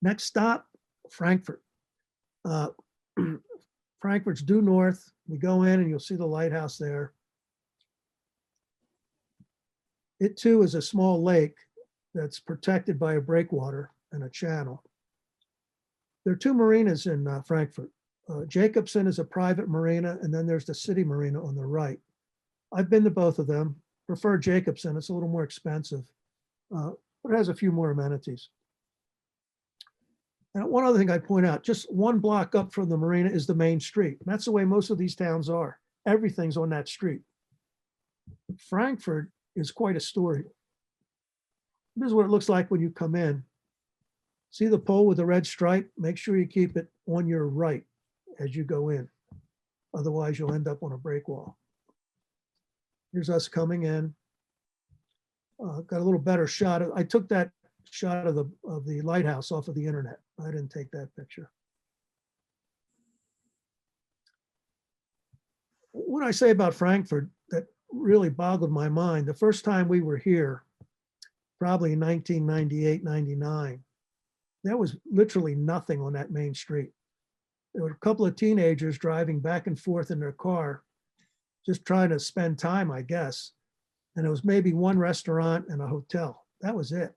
Speaker 1: Next stop, Frankfurt. Frankfurt's due north. We go in and you'll see the lighthouse there. It too is a small lake that's protected by a breakwater and a channel. There are two marinas in Frankfurt. Jacobsen is a private marina, and then there's the city marina on the right. I've been to both of them. Prefer Jacobsen. It's a little more expensive, but it has a few more amenities. And one other thing I'd point out, just one block up from the marina is the main street. And that's the way most of these towns are. Everything's on that street. Frankfurt is quite a story. This is what it looks like when you come in. See the pole with the red stripe? Make sure you keep it on your right as you go in. Otherwise, you'll end up on a break wall. Here's us coming in. Got a little better shot. I took that shot of the lighthouse off of the internet. I didn't take that picture. What I say about Frankfurt that really boggled my mind, the first time we were here, probably in 1998, 99, there was literally nothing on that main street. There were a couple of teenagers driving back and forth in their car, just trying to spend time, I guess. And it was maybe one restaurant and a hotel. That was it.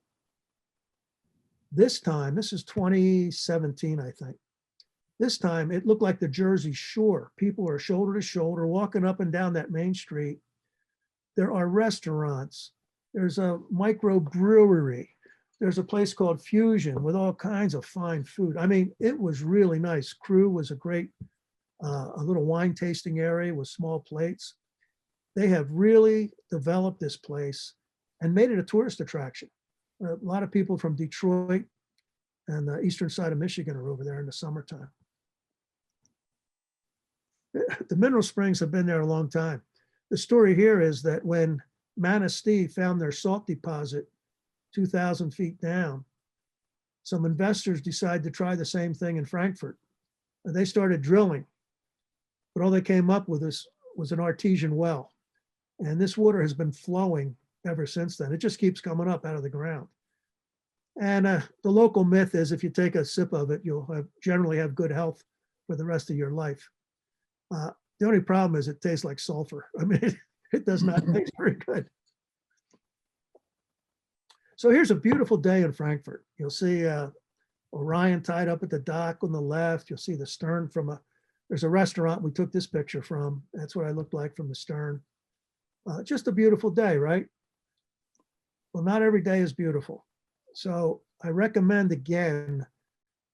Speaker 1: This time, this is 2017, I think. This time, it looked like the Jersey Shore. People are shoulder to shoulder, walking up and down that main street. There are restaurants. There's a microbrewery. There's a place called Fusion with all kinds of fine food. I mean, it was really nice. Crew was a great, a little wine tasting area with small plates. They have really developed this place and made it a tourist attraction. A lot of people from Detroit and the eastern side of Michigan are over there in the summertime. The mineral springs have been there a long time. The story here is that when Manistee found their salt deposit 2,000 feet down, some investors decided to try the same thing in Frankfurt. They started drilling, but all they came up with was an artesian well. And this water has been flowing ever since then. It just keeps coming up out of the ground. And the local myth is if you take a sip of it, you'll generally have good health for the rest of your life. The only problem is it tastes like sulfur. I mean, it does not taste very good. So here's a beautiful day in Frankfurt. You'll see Orion tied up at the dock on the left. You'll see the stern from there's a restaurant we took this picture from. That's what I looked like from the stern. Just a beautiful day, right? Well, not every day is beautiful. So I recommend again,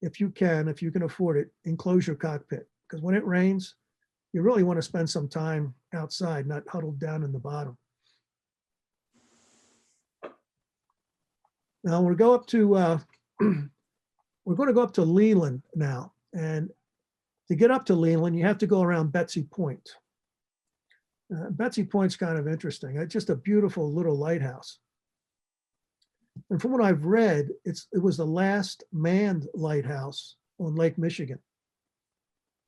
Speaker 1: if you can afford it, enclose your cockpit. Because when it rains, you really want to spend some time outside, not huddled down in the bottom. Now we're going to go up to Leland now. And to get up to Leland, you have to go around Betsy Point. Betsy Point's kind of interesting. It's just a beautiful little lighthouse. And from what I've read, it was the last manned lighthouse on Lake Michigan.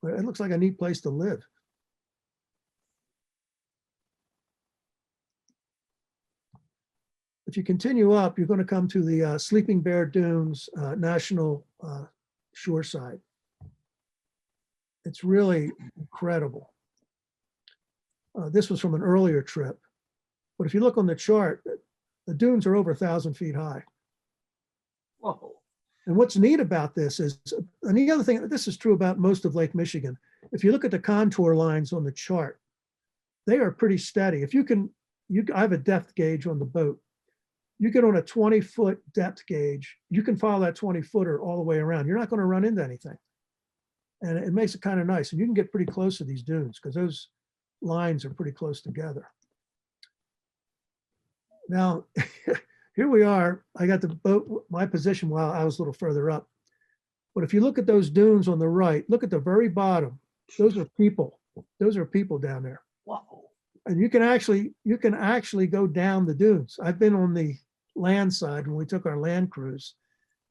Speaker 1: But it looks like a neat place to live. If you continue up, you're going to come to the Sleeping Bear Dunes National Shoreside. It's really incredible. This was from an earlier trip. But if you look on the chart, the dunes are over 1,000 feet high.
Speaker 4: Whoa.
Speaker 1: And what's neat about this is, and the other thing, this is true about most of Lake Michigan. If you look at the contour lines on the chart, they are pretty steady. If you can, I have a depth gauge on the boat. You get on a 20-foot depth gauge, you can follow that 20-footer all the way around. You're not going to run into anything. And it makes it kind of nice. And you can get pretty close to these dunes because those lines are pretty close together. Now, here we are. I got the boat, my position while I was a little further up. But if you look at those dunes on the right, look at the very bottom. Those are people. Those are people down there.
Speaker 4: Whoa.
Speaker 1: And you can actually go down the dunes. I've been on the land side when we took our land cruise,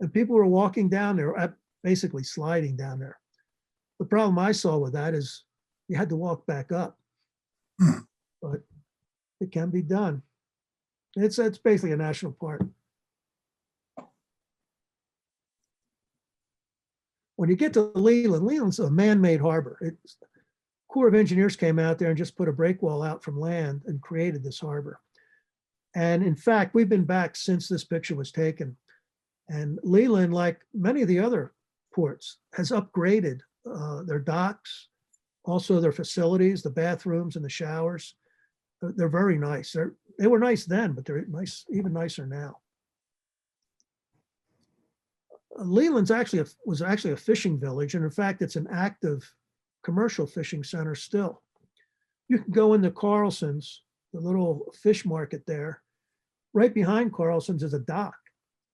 Speaker 1: and people were walking down there, basically sliding down there. The problem I saw with that is you had to walk back up, but it can be done. It's basically a national park. When you get to Leland, Leland's a man-made harbor. Corps of Engineers came out there and just put a breakwall out from land and created this harbor. And in fact, we've been back since this picture was taken. And Leland, like many of the other ports, has upgraded their docks, also their facilities, the bathrooms and the showers. They're very nice. They were nice then, but they're nice, even nicer now. Leland's was actually a fishing village, and in fact, it's an active commercial fishing center still. You can go into Carlson's, the little fish market there. Right behind Carlson's is a dock,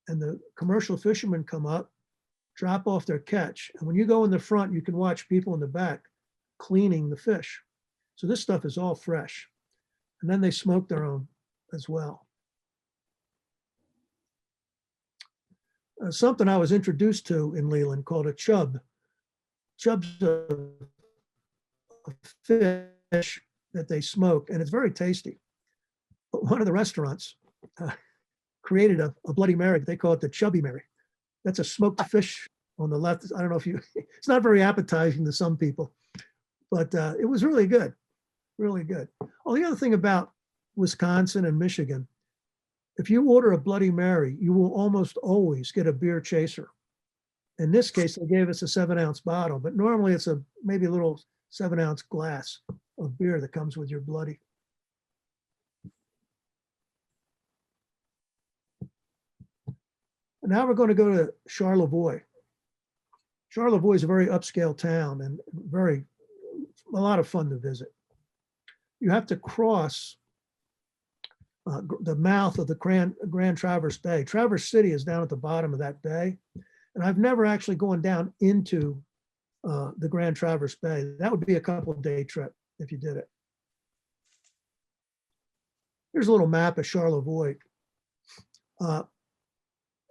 Speaker 1: and the commercial fishermen come up, drop off their catch, and when you go in the front, you can watch people in the back cleaning the fish. So this stuff is all fresh, and then they smoke their own as well. Something I was introduced to in Leland called a chub. Chub's a fish that they smoke, and it's very tasty. But one of the restaurants created a Bloody Mary. They call it the Chubby Mary. That's a smoked fish on the left. I don't know if it's not very appetizing to some people, but it was really good, really good. Oh, the other thing about Wisconsin and Michigan, if you order a Bloody Mary, you will almost always get a beer chaser. In this case, they gave us a 7-ounce bottle, but normally it's maybe a little 7-ounce glass of beer that comes with your Bloody. Now we're going to go to Charlevoix. Charlevoix is a very upscale town and a lot of fun to visit. You have to cross the mouth of the Grand Traverse Bay. Traverse City is down at the bottom of that bay. And I've never actually gone down into the Grand Traverse Bay. That would be a couple-day trip if you did it. Here's a little map of Charlevoix.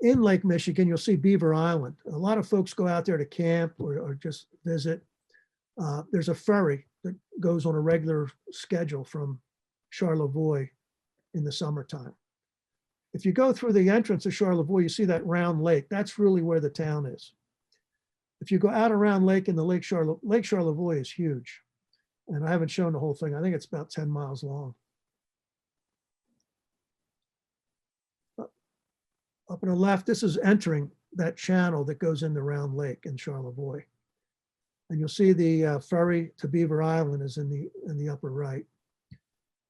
Speaker 1: In Lake Michigan, you'll see Beaver Island. A lot of folks go out there to camp or just visit. There's a ferry that goes on a regular schedule from Charlevoix in the summertime. If you go through the entrance of Charlevoix, you see that round lake. That's really where the town is. If you go out around lake in the Lake Charlevoix is huge. And I haven't shown the whole thing. I think it's about 10 miles long. Up on the left, this is entering that channel that goes into Round Lake in Charlevoix. And you'll see the ferry to Beaver Island is in the upper right.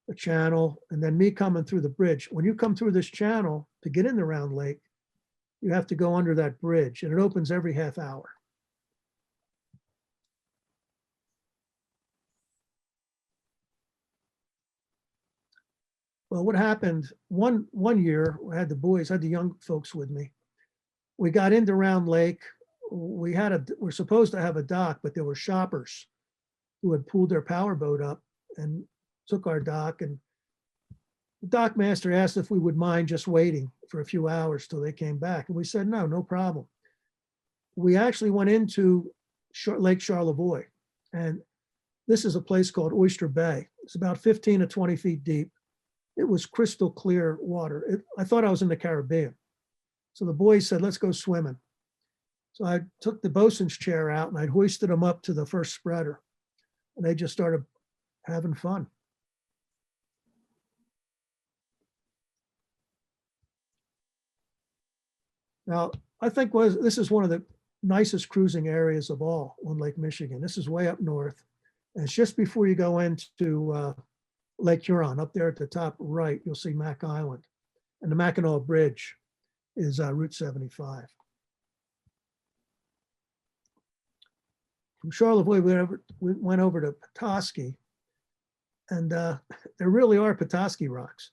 Speaker 1: The channel, and then me coming through the bridge. When you come through this channel to get into Round Lake, you have to go under that bridge, and it opens every half hour. Well, what happened one year, I had the young folks with me. We got into Round Lake. We're supposed to have a dock, but there were shoppers who had pulled their power boat up and took our dock, and the dock master asked if we would mind just waiting for a few hours till they came back. And we said, no problem. We actually went into Lake Charlevoix, and this is a place called Oyster Bay. It's about 15 to 20 feet deep. It was crystal clear water. I thought I was in the Caribbean. So the boys said, let's go swimming. So I took the bosun's chair out and I hoisted them up to the first spreader, and they just started having fun. Now, I think this is one of the nicest cruising areas of all on Lake Michigan. This is way up north. And it's just before you go into Lake Huron. Up there at the top right, you'll see Mack Island. And the Mackinac Bridge is Route 75. From Charlevoix, we went over to Petoskey, and there really are Petoskey rocks.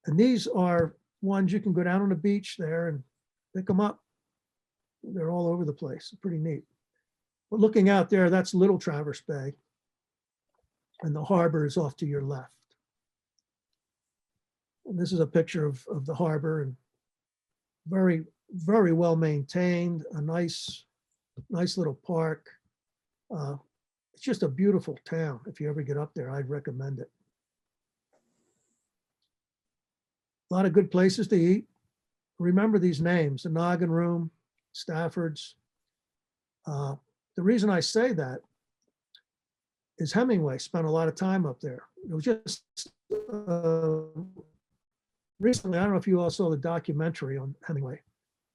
Speaker 1: And these are ones you can go down on the beach there and pick them up. They're all over the place. Pretty neat. But looking out there, that's Little Traverse Bay, and the harbor is off to your left. And this is a picture of the harbor, and very, very well maintained, a nice little park. It's just a beautiful town. If you ever get up there, I'd recommend it. A lot of good places to eat. Remember these names: the Noggin Room, Stafford's. The reason I say that is Hemingway spent a lot of time up there. It was just recently, I don't know if you all saw the documentary on Hemingway,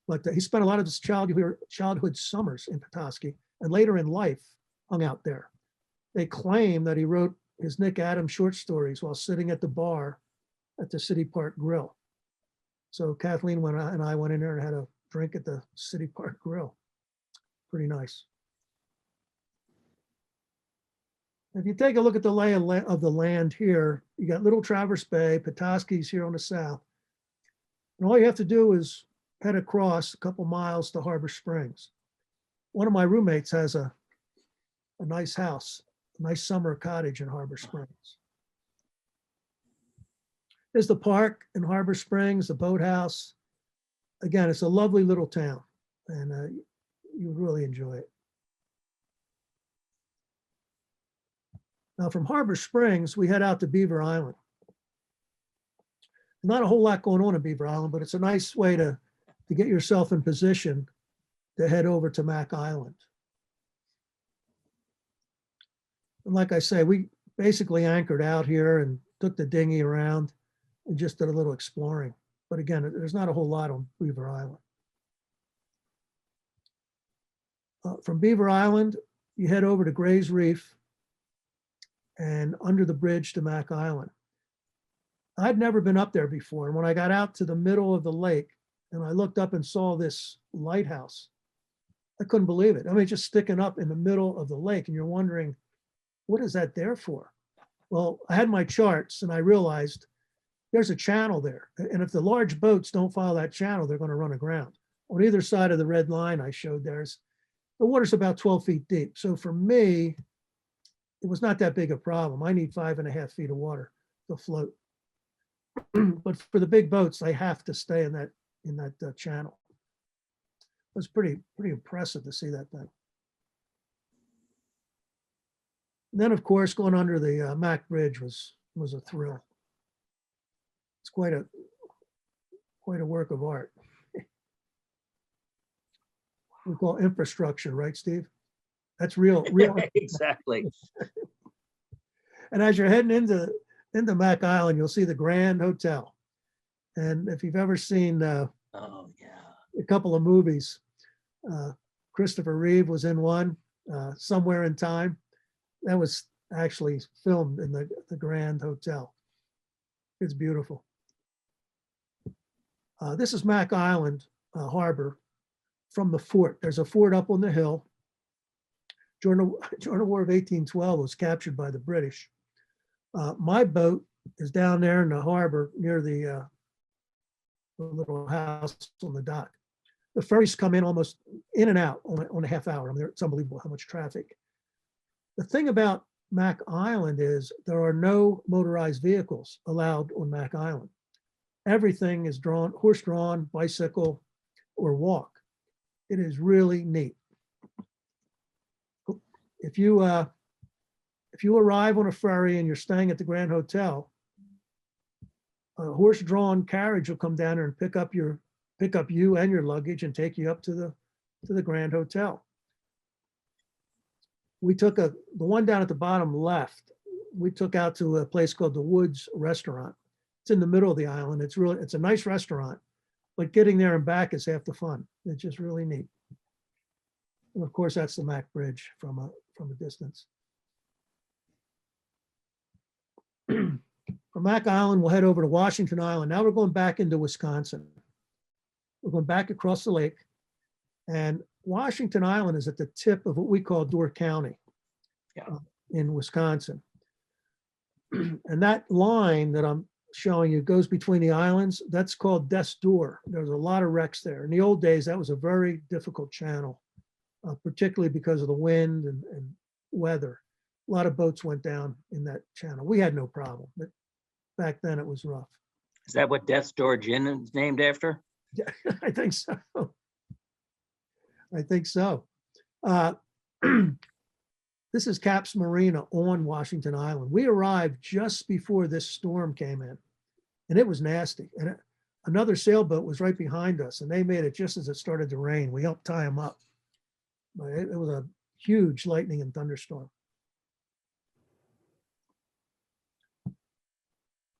Speaker 1: but he spent a lot of his childhood summers in Petoskey, and later in life hung out there. They claim that he wrote his Nick Adams short stories while sitting at the bar at the City Park Grill. So Kathleen and I went in there and had a drink at the City Park Grill. Pretty nice. If you take a look at the lay of the land here, you got Little Traverse Bay, Petoskey's here on the south. And all you have to do is head across a couple miles to Harbor Springs. One of my roommates has a nice house, a nice summer cottage in Harbor Springs. There's the park in Harbor Springs, the boathouse. Again, it's a lovely little town, and you would really enjoy it. Now from Harbor Springs, we head out to Beaver Island. Not a whole lot going on in Beaver Island, but it's a nice way to get yourself in position to head over to Mack Island. And like I say, we basically anchored out here and took the dinghy around and just did a little exploring. But again, there's not a whole lot on Beaver Island. From Beaver Island, you head over to Gray's Reef and under the bridge to Mack Island. I'd never been up there before. And when I got out to the middle of the lake and I looked up and saw this lighthouse, I couldn't believe it. I mean, just sticking up in the middle of the lake, and you're wondering, what is that there for? Well, I had my charts and I realized there's a channel there. And if the large boats don't follow that channel, they're going to run aground. On either side of the red line I showed the water's about 12 feet deep. So for me, it was not that big a problem. I need 5.5 feet of water to float. But for the big boats, they have to stay in that channel. It was pretty impressive to see that thing. And then, of course, going under the Mack Bridge was a thrill. It's quite a work of art. We call infrastructure, right, Steve? That's real.
Speaker 4: Exactly.
Speaker 1: And as you're heading into Mack Island, you'll see the Grand Hotel. And if you've ever seen
Speaker 4: Oh, yeah.
Speaker 1: a couple of movies, Christopher Reeve was in one, Somewhere in Time. That was actually filmed in the Grand Hotel. It's beautiful. This is Mack Island Harbor from the fort. There's a fort up on the hill. During the War of 1812, it was captured by the British. My boat is down there in the harbor near the little house on the dock. The ferries come in almost in and out on a half hour. I mean, it's unbelievable how much traffic. The thing about Mack Island is there are no motorized vehicles allowed on Mack Island. Everything is horse-drawn, bicycle, or walk. It is really neat. If you arrive on a ferry and you're staying at the Grand Hotel, a horse-drawn carriage will come down there and pick up you and your luggage and take you up to the Grand Hotel. We took the one down at the bottom left. We took out to a place called the Woods Restaurant. It's in the middle of the island. It's a nice restaurant, but getting there and back is half the fun. It's just really neat. And of course, that's the Mack Bridge from a distance. From Mack Island, we'll head over to Washington Island. Now we're going back into Wisconsin. We're going back across the lake. And Washington Island is at the tip of what we call Door County in Wisconsin. And that line that I'm showing you goes between the islands. That's called Des Door. There's a lot of wrecks there. In the old days, that was a very difficult channel, particularly because of the wind and weather. A lot of boats went down in that channel. We had no problem, but back then it was rough.
Speaker 4: Is that what Death's Door Gin is named after?
Speaker 1: Yeah, I think so. I think so. This is Cap's Marina on Washington Island. We arrived just before this storm came in, and it was nasty. And another sailboat was right behind us, and they made it just as it started to rain. We helped tie them up. But it was a huge lightning and thunderstorm.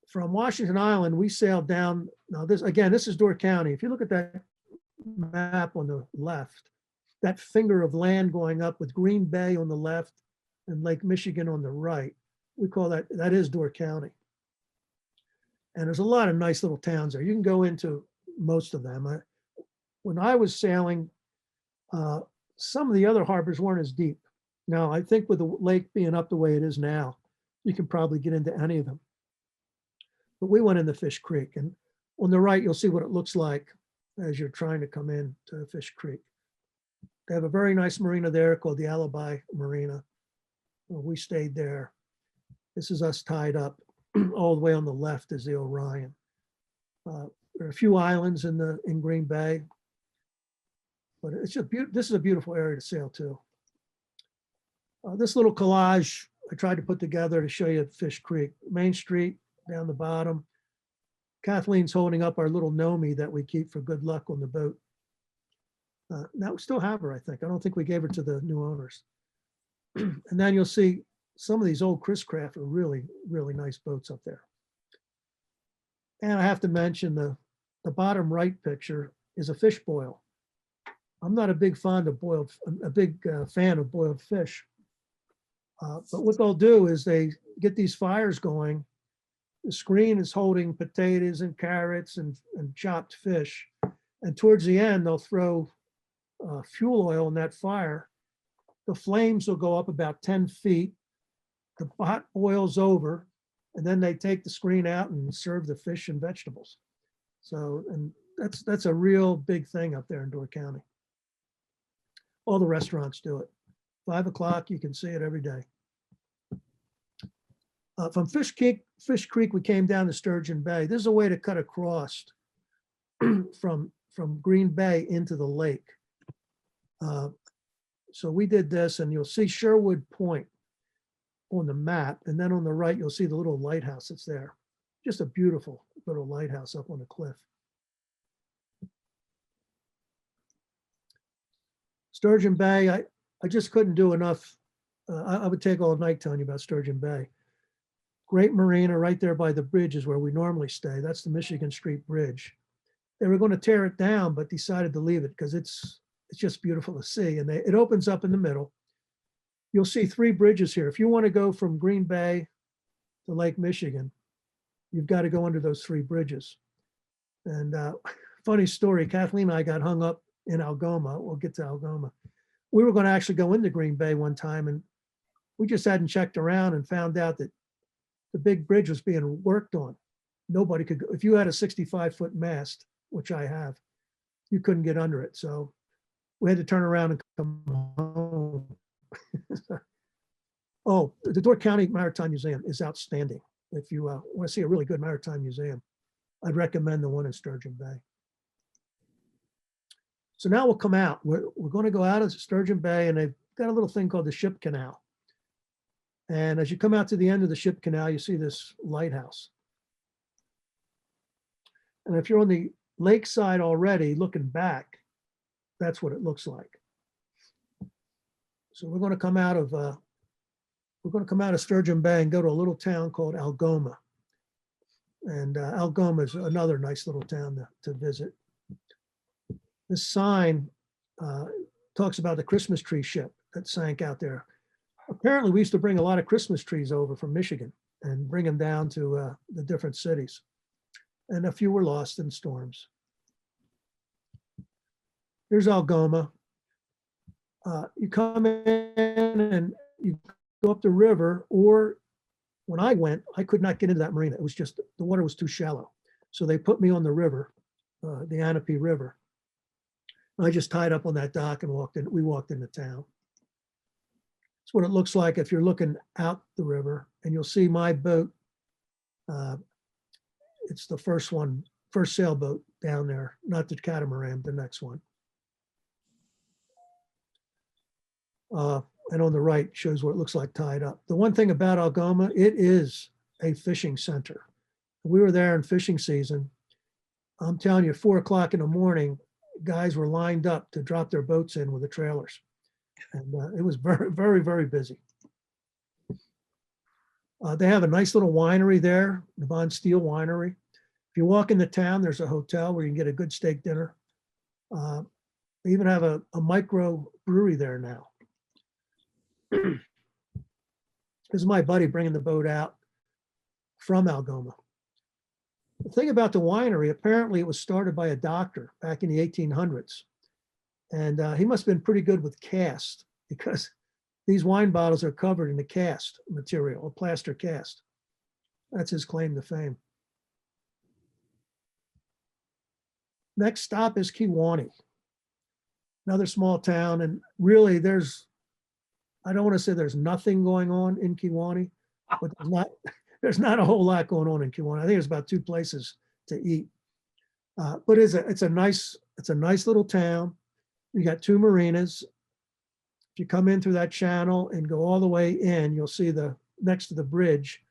Speaker 1: From Washington Island, we sailed down. Now this is Door County. If you look at that map on the left, that finger of land going up with Green Bay on the left and Lake Michigan on the right, we call that is Door County. And there's a lot of nice little towns there. You can go into most of them. When I was sailing, some of the other harbors weren't as deep. Now, I think with the lake being up the way it is now, you can probably get into any of them. But we went into Fish Creek, and on the right, you'll see what it looks like as you're trying to come in to Fish Creek. They have a very nice marina there called the Alibi Marina. We stayed there. This is us tied up. All the way on the left is the Orion. There are a few islands in Green Bay, but it's this is a beautiful area to sail to. This little collage I tried to put together to show you Fish Creek. Main Street down the bottom. Kathleen's holding up our little Nomi that we keep for good luck on the boat. Now we still have her, I think. I don't think we gave her to the new owners. And then you'll see some of these old Chris Craft are really, really nice boats up there. And I have to mention the bottom right picture is a fish boil. I'm not a big fan of boiled fish. But what they'll do is they get these fires going. The screen is holding potatoes and carrots and chopped fish. And towards the end, they'll throw fuel oil in that fire. The flames will go up about 10 feet. The pot boils over, and then they take the screen out and serve the fish and vegetables. So, and that's a real big thing up there in Door County. All the restaurants do it. 5 o'clock, you can see it every day. From Fish Creek, we came down to Sturgeon Bay. This is a way to cut across from Green Bay into the lake. So we did this, and you'll see Sherwood Point on the map, and then on the right, you'll see the little lighthouse that's there. Just a beautiful little lighthouse up on the cliff. Sturgeon Bay, I just couldn't do enough. I would take all night telling you about Sturgeon Bay. Great marina right there by the bridge is where we normally stay. That's the Michigan Street Bridge. They were going to tear it down, but decided to leave it because it's just beautiful to see. And it opens up in the middle. You'll see 3 bridges here. If you want to go from Green Bay to Lake Michigan, you've got to go under those 3 bridges. And funny story, Kathleen and I got hung up in Algoma. We'll get to Algoma. We were going to actually go into Green Bay one time, and we just hadn't checked around and found out that the big bridge was being worked on. Nobody could go. If you had a 65-foot mast, which I have, you couldn't get under it. So we had to turn around and come home. Oh, the Door County Maritime Museum is outstanding. If you want to see a really good maritime museum, I'd recommend the one in Sturgeon Bay. So now we'll come out. We're going to go out of Sturgeon Bay, and they've got a little thing called the Ship Canal. And as you come out to the end of the Ship Canal, you see this lighthouse. And if you're on the lakeside already looking back, that's what it looks like. So we're going to come out of Sturgeon Bay and go to a little town called Algoma. And Algoma is another nice little town to visit. This sign talks about the Christmas tree ship that sank out there. Apparently, we used to bring a lot of Christmas trees over from Michigan. and bring them down to the different cities. And a few were lost in storms. Here's Algoma. You come in and you go up the river, or when I went, I could not get into that marina. It was just, the water was too shallow. So they put me on the river, the Anape River. I just tied up on that dock and walked in. We walked into town. That's what it looks like if you're looking out the river, and you'll see my boat. It's the first sailboat down there, not the catamaran, the next one. And on the right shows what it looks like tied up. The one thing about Algoma, it is a fishing center. We were there in fishing season. I'm telling you, 4 o'clock in the morning, guys were lined up to drop their boats in with the trailers. And it was very, very, very busy. They have a nice little winery there, the Von Steel Winery. If you walk into town, there's a hotel where you can get a good steak dinner. They even have a micro brewery there now. This is my buddy bringing the boat out from Algoma. The thing about the winery, apparently it was started by a doctor back in the 1800s. And he must have been pretty good with cast, because these wine bottles are covered in a cast material, a plaster cast. That's his claim to fame. Next stop is Kewanee, another small town. And really I don't want to say there's nothing going on in Kewanee, but there's not a whole lot going on in Kewanee. I think there's about 2 places to eat. But it's a nice little town. You got 2 marinas. If you come in through that channel and go all the way in, you'll see next to the bridge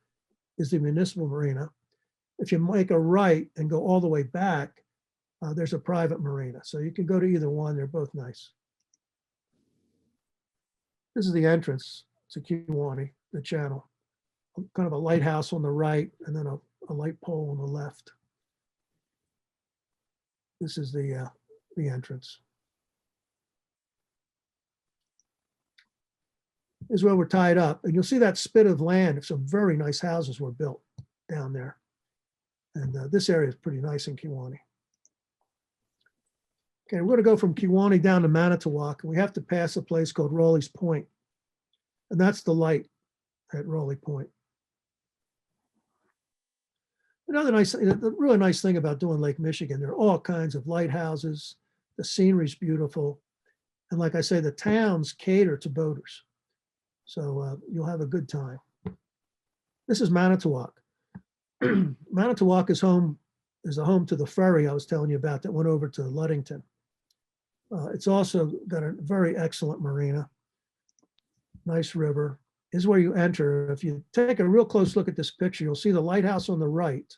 Speaker 1: is the municipal marina. If you make a right and go all the way back, there's a private marina. So you can go to either one. They're both nice. This is the entrance to Kewanee, the channel. Kind of a lighthouse on the right, and then a light pole on the left. This is the entrance. This is where we're tied up. And you'll see that spit of land. Some very nice houses were built down there. And this area is pretty nice in Kewanee. Okay, we're going to go from Kewanee down to Manitowoc, and we have to pass a place called Rowley's Point. And that's the light at Rowley Point. Another really nice thing about doing Lake Michigan, there are all kinds of lighthouses. The scenery's beautiful. And like I say, the towns cater to boaters. So you'll have a good time. This is Manitowoc. Manitowoc is a home to the ferry I was telling you about that went over to Ludington. It's also got a very excellent marina. Nice river. Is where you enter. If you take a real close look at this picture, you'll see the lighthouse on the right.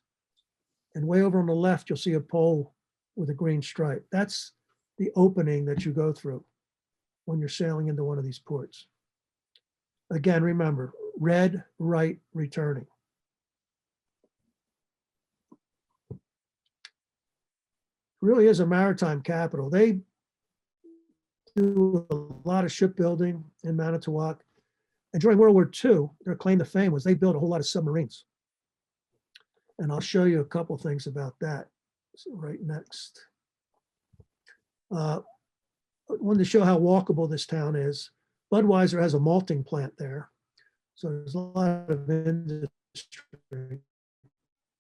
Speaker 1: And way over on the left, you'll see a pole with a green stripe. That's the opening that you go through when you're sailing into one of these ports. Again, remember, red, right, returning. Really is a maritime capital. They do a lot of shipbuilding in Manitowoc. And during World War II, their claim to fame was they built a whole lot of submarines. And I'll show you a couple things about that. So right next. I wanted to show how walkable this town is. Budweiser has a malting plant there. So there's a lot of industry,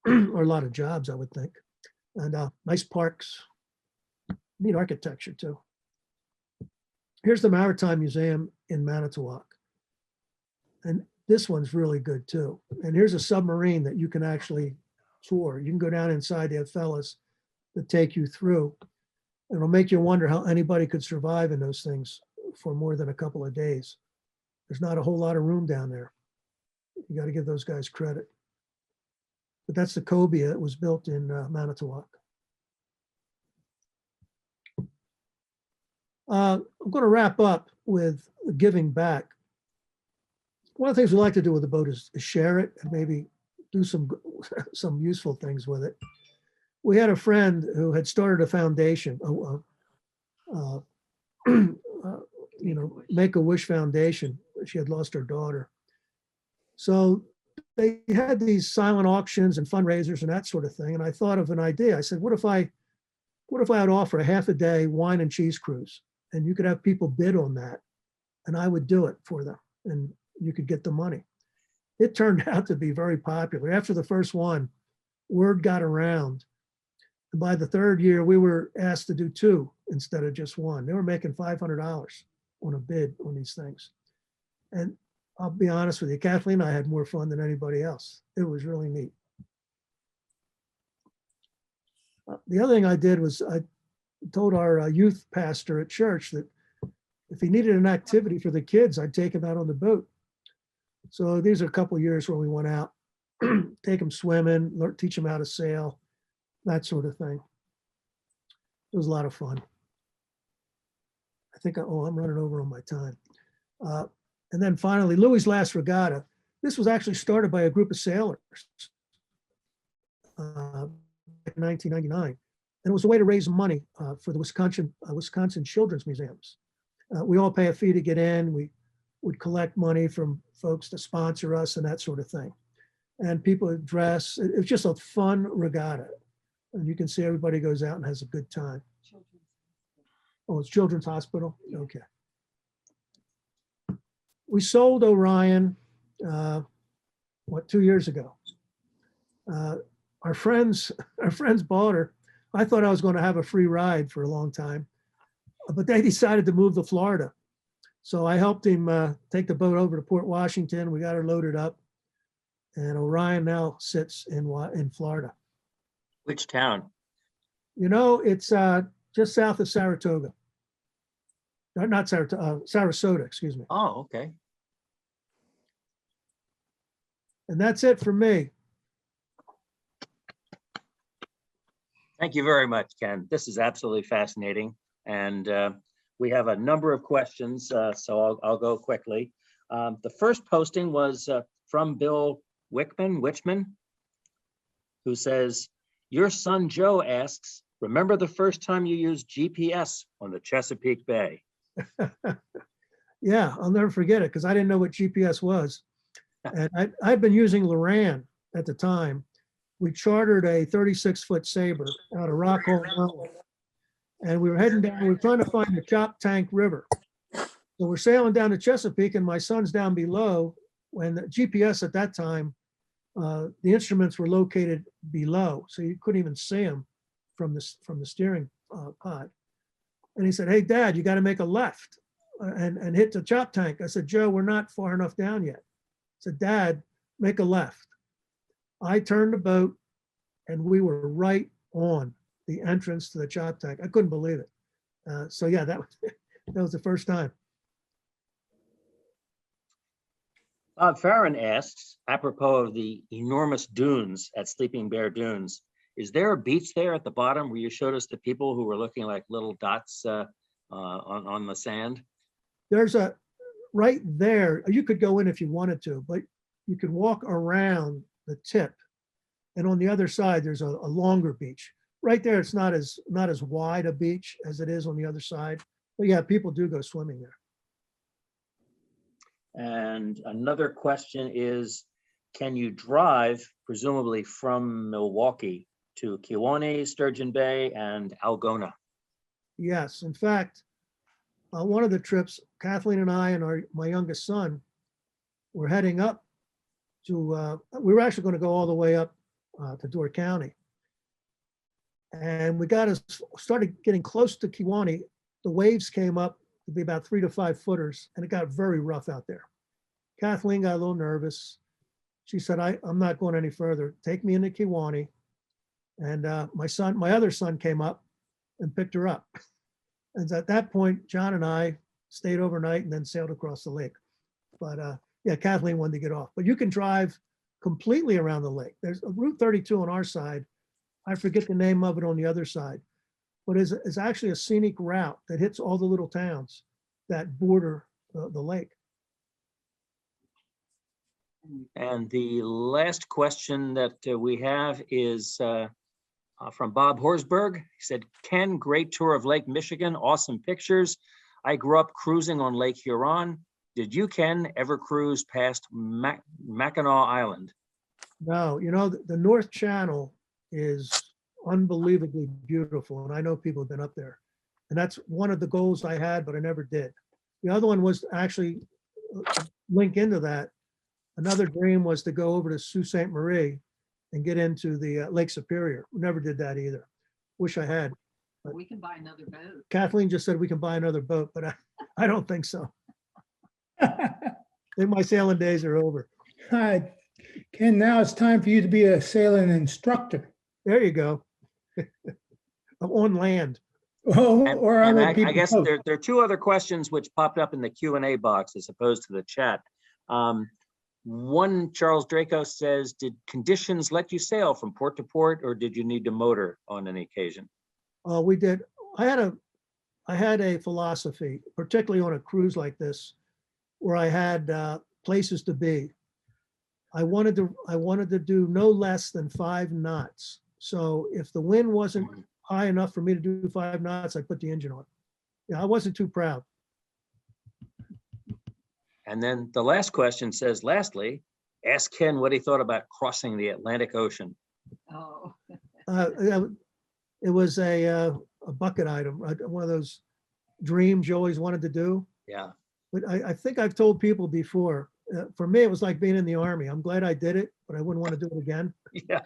Speaker 1: or a lot of jobs, I would think. And nice parks, neat architecture too. Here's the Maritime Museum in Manitowoc. And this one's really good too. And here's a submarine that you can actually tour. You can go down inside, they have fellas that take you through. And it'll make you wonder how anybody could survive in those things for more than a couple of days. There's not a whole lot of room down there. You got to give those guys credit. But that's the cobia that was built in Manitowoc. I'm going to wrap up with giving back. One of the things we like to do with the boat is share it and maybe do some useful things with it. We had a friend who had started a foundation, Make-A-Wish Foundation. She had lost her daughter. So they had these silent auctions and fundraisers and that sort of thing. And I thought of an idea. I said, what if I would offer a half a day wine and cheese cruise, and you could have people bid on that, and I would do it for them, and you could get the money. It turned out to be very popular. After the first one, word got around. And by the third year, we were asked to do two instead of just one. They were making $500 on a bid on these things. And I'll be honest with you, Kathleen and I had more fun than anybody else. It was really neat. The other thing I did was I told our youth pastor at church that if he needed an activity for the kids, I'd take him out on the boat. So these are a couple of years where we went out, take them swimming, teach them how to sail, that sort of thing. It was a lot of fun. I think, I'm running over on my time. And then finally, Louis' last regatta. This was actually started by a group of sailors in 1999. And it was a way to raise money for the Wisconsin Children's Museums. We all pay a fee to get in. We would collect money from folks to sponsor us and that sort of thing. And people would dress. It was just a fun regatta. And you can see everybody goes out and has a good time. Oh, it's Children's Hospital? Okay. We sold Orion, 2 years ago. Our friends bought her. I thought I was going to have a free ride for a long time, but they decided to move to Florida. So I helped him take the boat over to Port Washington. We got her loaded up, and Orion now sits in Florida.
Speaker 4: Which town?
Speaker 1: You know, it's just south of Saratoga. Not Saratoga, Sarasota, excuse me.
Speaker 4: Oh, okay.
Speaker 1: And that's it for me.
Speaker 4: Thank you very much, Ken. This is absolutely fascinating. And we have a number of questions, so I'll go quickly. The first posting was from Bill Wichman, who says, your son Joe asks, remember the first time you used GPS on the Chesapeake Bay?
Speaker 1: Yeah, I'll never forget it because I didn't know what GPS was. And I'd been using Loran at the time. We chartered a 36-foot Sabre out of Rockhole, Illinois. And we were heading down, we were trying to find the Chop Tank River. So we're sailing down to Chesapeake and my son's down below. When the GPS at that time, the instruments were located below, so you couldn't even see them from the steering pod. And he said, hey, Dad, you got to make a left and hit the Chop Tank. I said, Joe, we're not far enough down yet. I said, Dad, make a left. I turned the boat and we were right on the entrance to the Chop Tank. I couldn't believe it. So yeah, that was the first time.
Speaker 4: Bob Farron asks, apropos of the enormous dunes at Sleeping Bear Dunes, is there a beach there at the bottom where you showed us the people who were looking like little dots on the sand?
Speaker 1: There's right there, you could go in if you wanted to, but you could walk around the tip. And on the other side, there's a longer beach. Right there, it's not as wide a beach as it is on the other side. But yeah, people do go swimming there.
Speaker 4: And another question is, can you drive, presumably from Milwaukee, to Kewaunee, Sturgeon Bay, and Algona?
Speaker 1: Yes, in fact, one of the trips, Kathleen and I and my youngest son were heading up to, we were actually going to go all the way up to Door County. And we started getting close to Kewaunee. The waves came up to be about 3 to 5 footers, and it got very rough out there. Kathleen got a little nervous. She said, I'm not going any further. Take me into Kewaunee. And my other son came up and picked her up. And at that point, John and I stayed overnight and then sailed across the lake. But yeah, Kathleen wanted to get off. But you can drive completely around the lake. There's a Route 32 on our side. I forget the name of it on the other side. But it's actually a scenic route that hits all the little towns that border the lake.
Speaker 4: And the last question that we have is from Bob Horsberg. He said, Ken, great tour of Lake Michigan, awesome pictures. I grew up cruising on Lake Huron. Did you, Ken, ever cruise past Mackinac Island?
Speaker 1: No, you know, the North Channel is unbelievably beautiful, and I know people have been up there. And that's one of the goals I had, but I never did. The other one was to actually link into that. Another dream was to go over to Sault Ste. Marie and get into the Lake Superior. Never did that either. Wish I had.
Speaker 5: We can buy another boat.
Speaker 1: Kathleen just said we can buy another boat, but I don't think so. I think my sailing days are over.
Speaker 6: Hi, Ken, now it's time for you to be a sailing instructor.
Speaker 1: There you go. On land.
Speaker 6: Oh,
Speaker 4: And
Speaker 6: or
Speaker 4: and
Speaker 6: other
Speaker 4: I
Speaker 6: people.
Speaker 4: guess
Speaker 6: both.
Speaker 4: there are two other questions which popped up in the Q&A box as opposed to the chat. One, Charles Draco says, did conditions let you sail from port to port, or did you need to motor on any occasion?
Speaker 1: We did. I had a philosophy, particularly on a cruise like this, where I had places to be. I wanted to do no less than 5 knots. So if the wind wasn't high enough for me to do 5 knots, I put the engine on. Yeah, I wasn't too proud.
Speaker 4: And then the last question says, lastly, ask Ken what he thought about crossing the Atlantic Ocean.
Speaker 5: Oh,
Speaker 1: It was a bucket item, one of those dreams you always wanted to do.
Speaker 4: Yeah.
Speaker 1: But I think I've told people before, for me, it was like being in the Army. I'm glad I did it, but I wouldn't want to do it again.
Speaker 4: Yeah.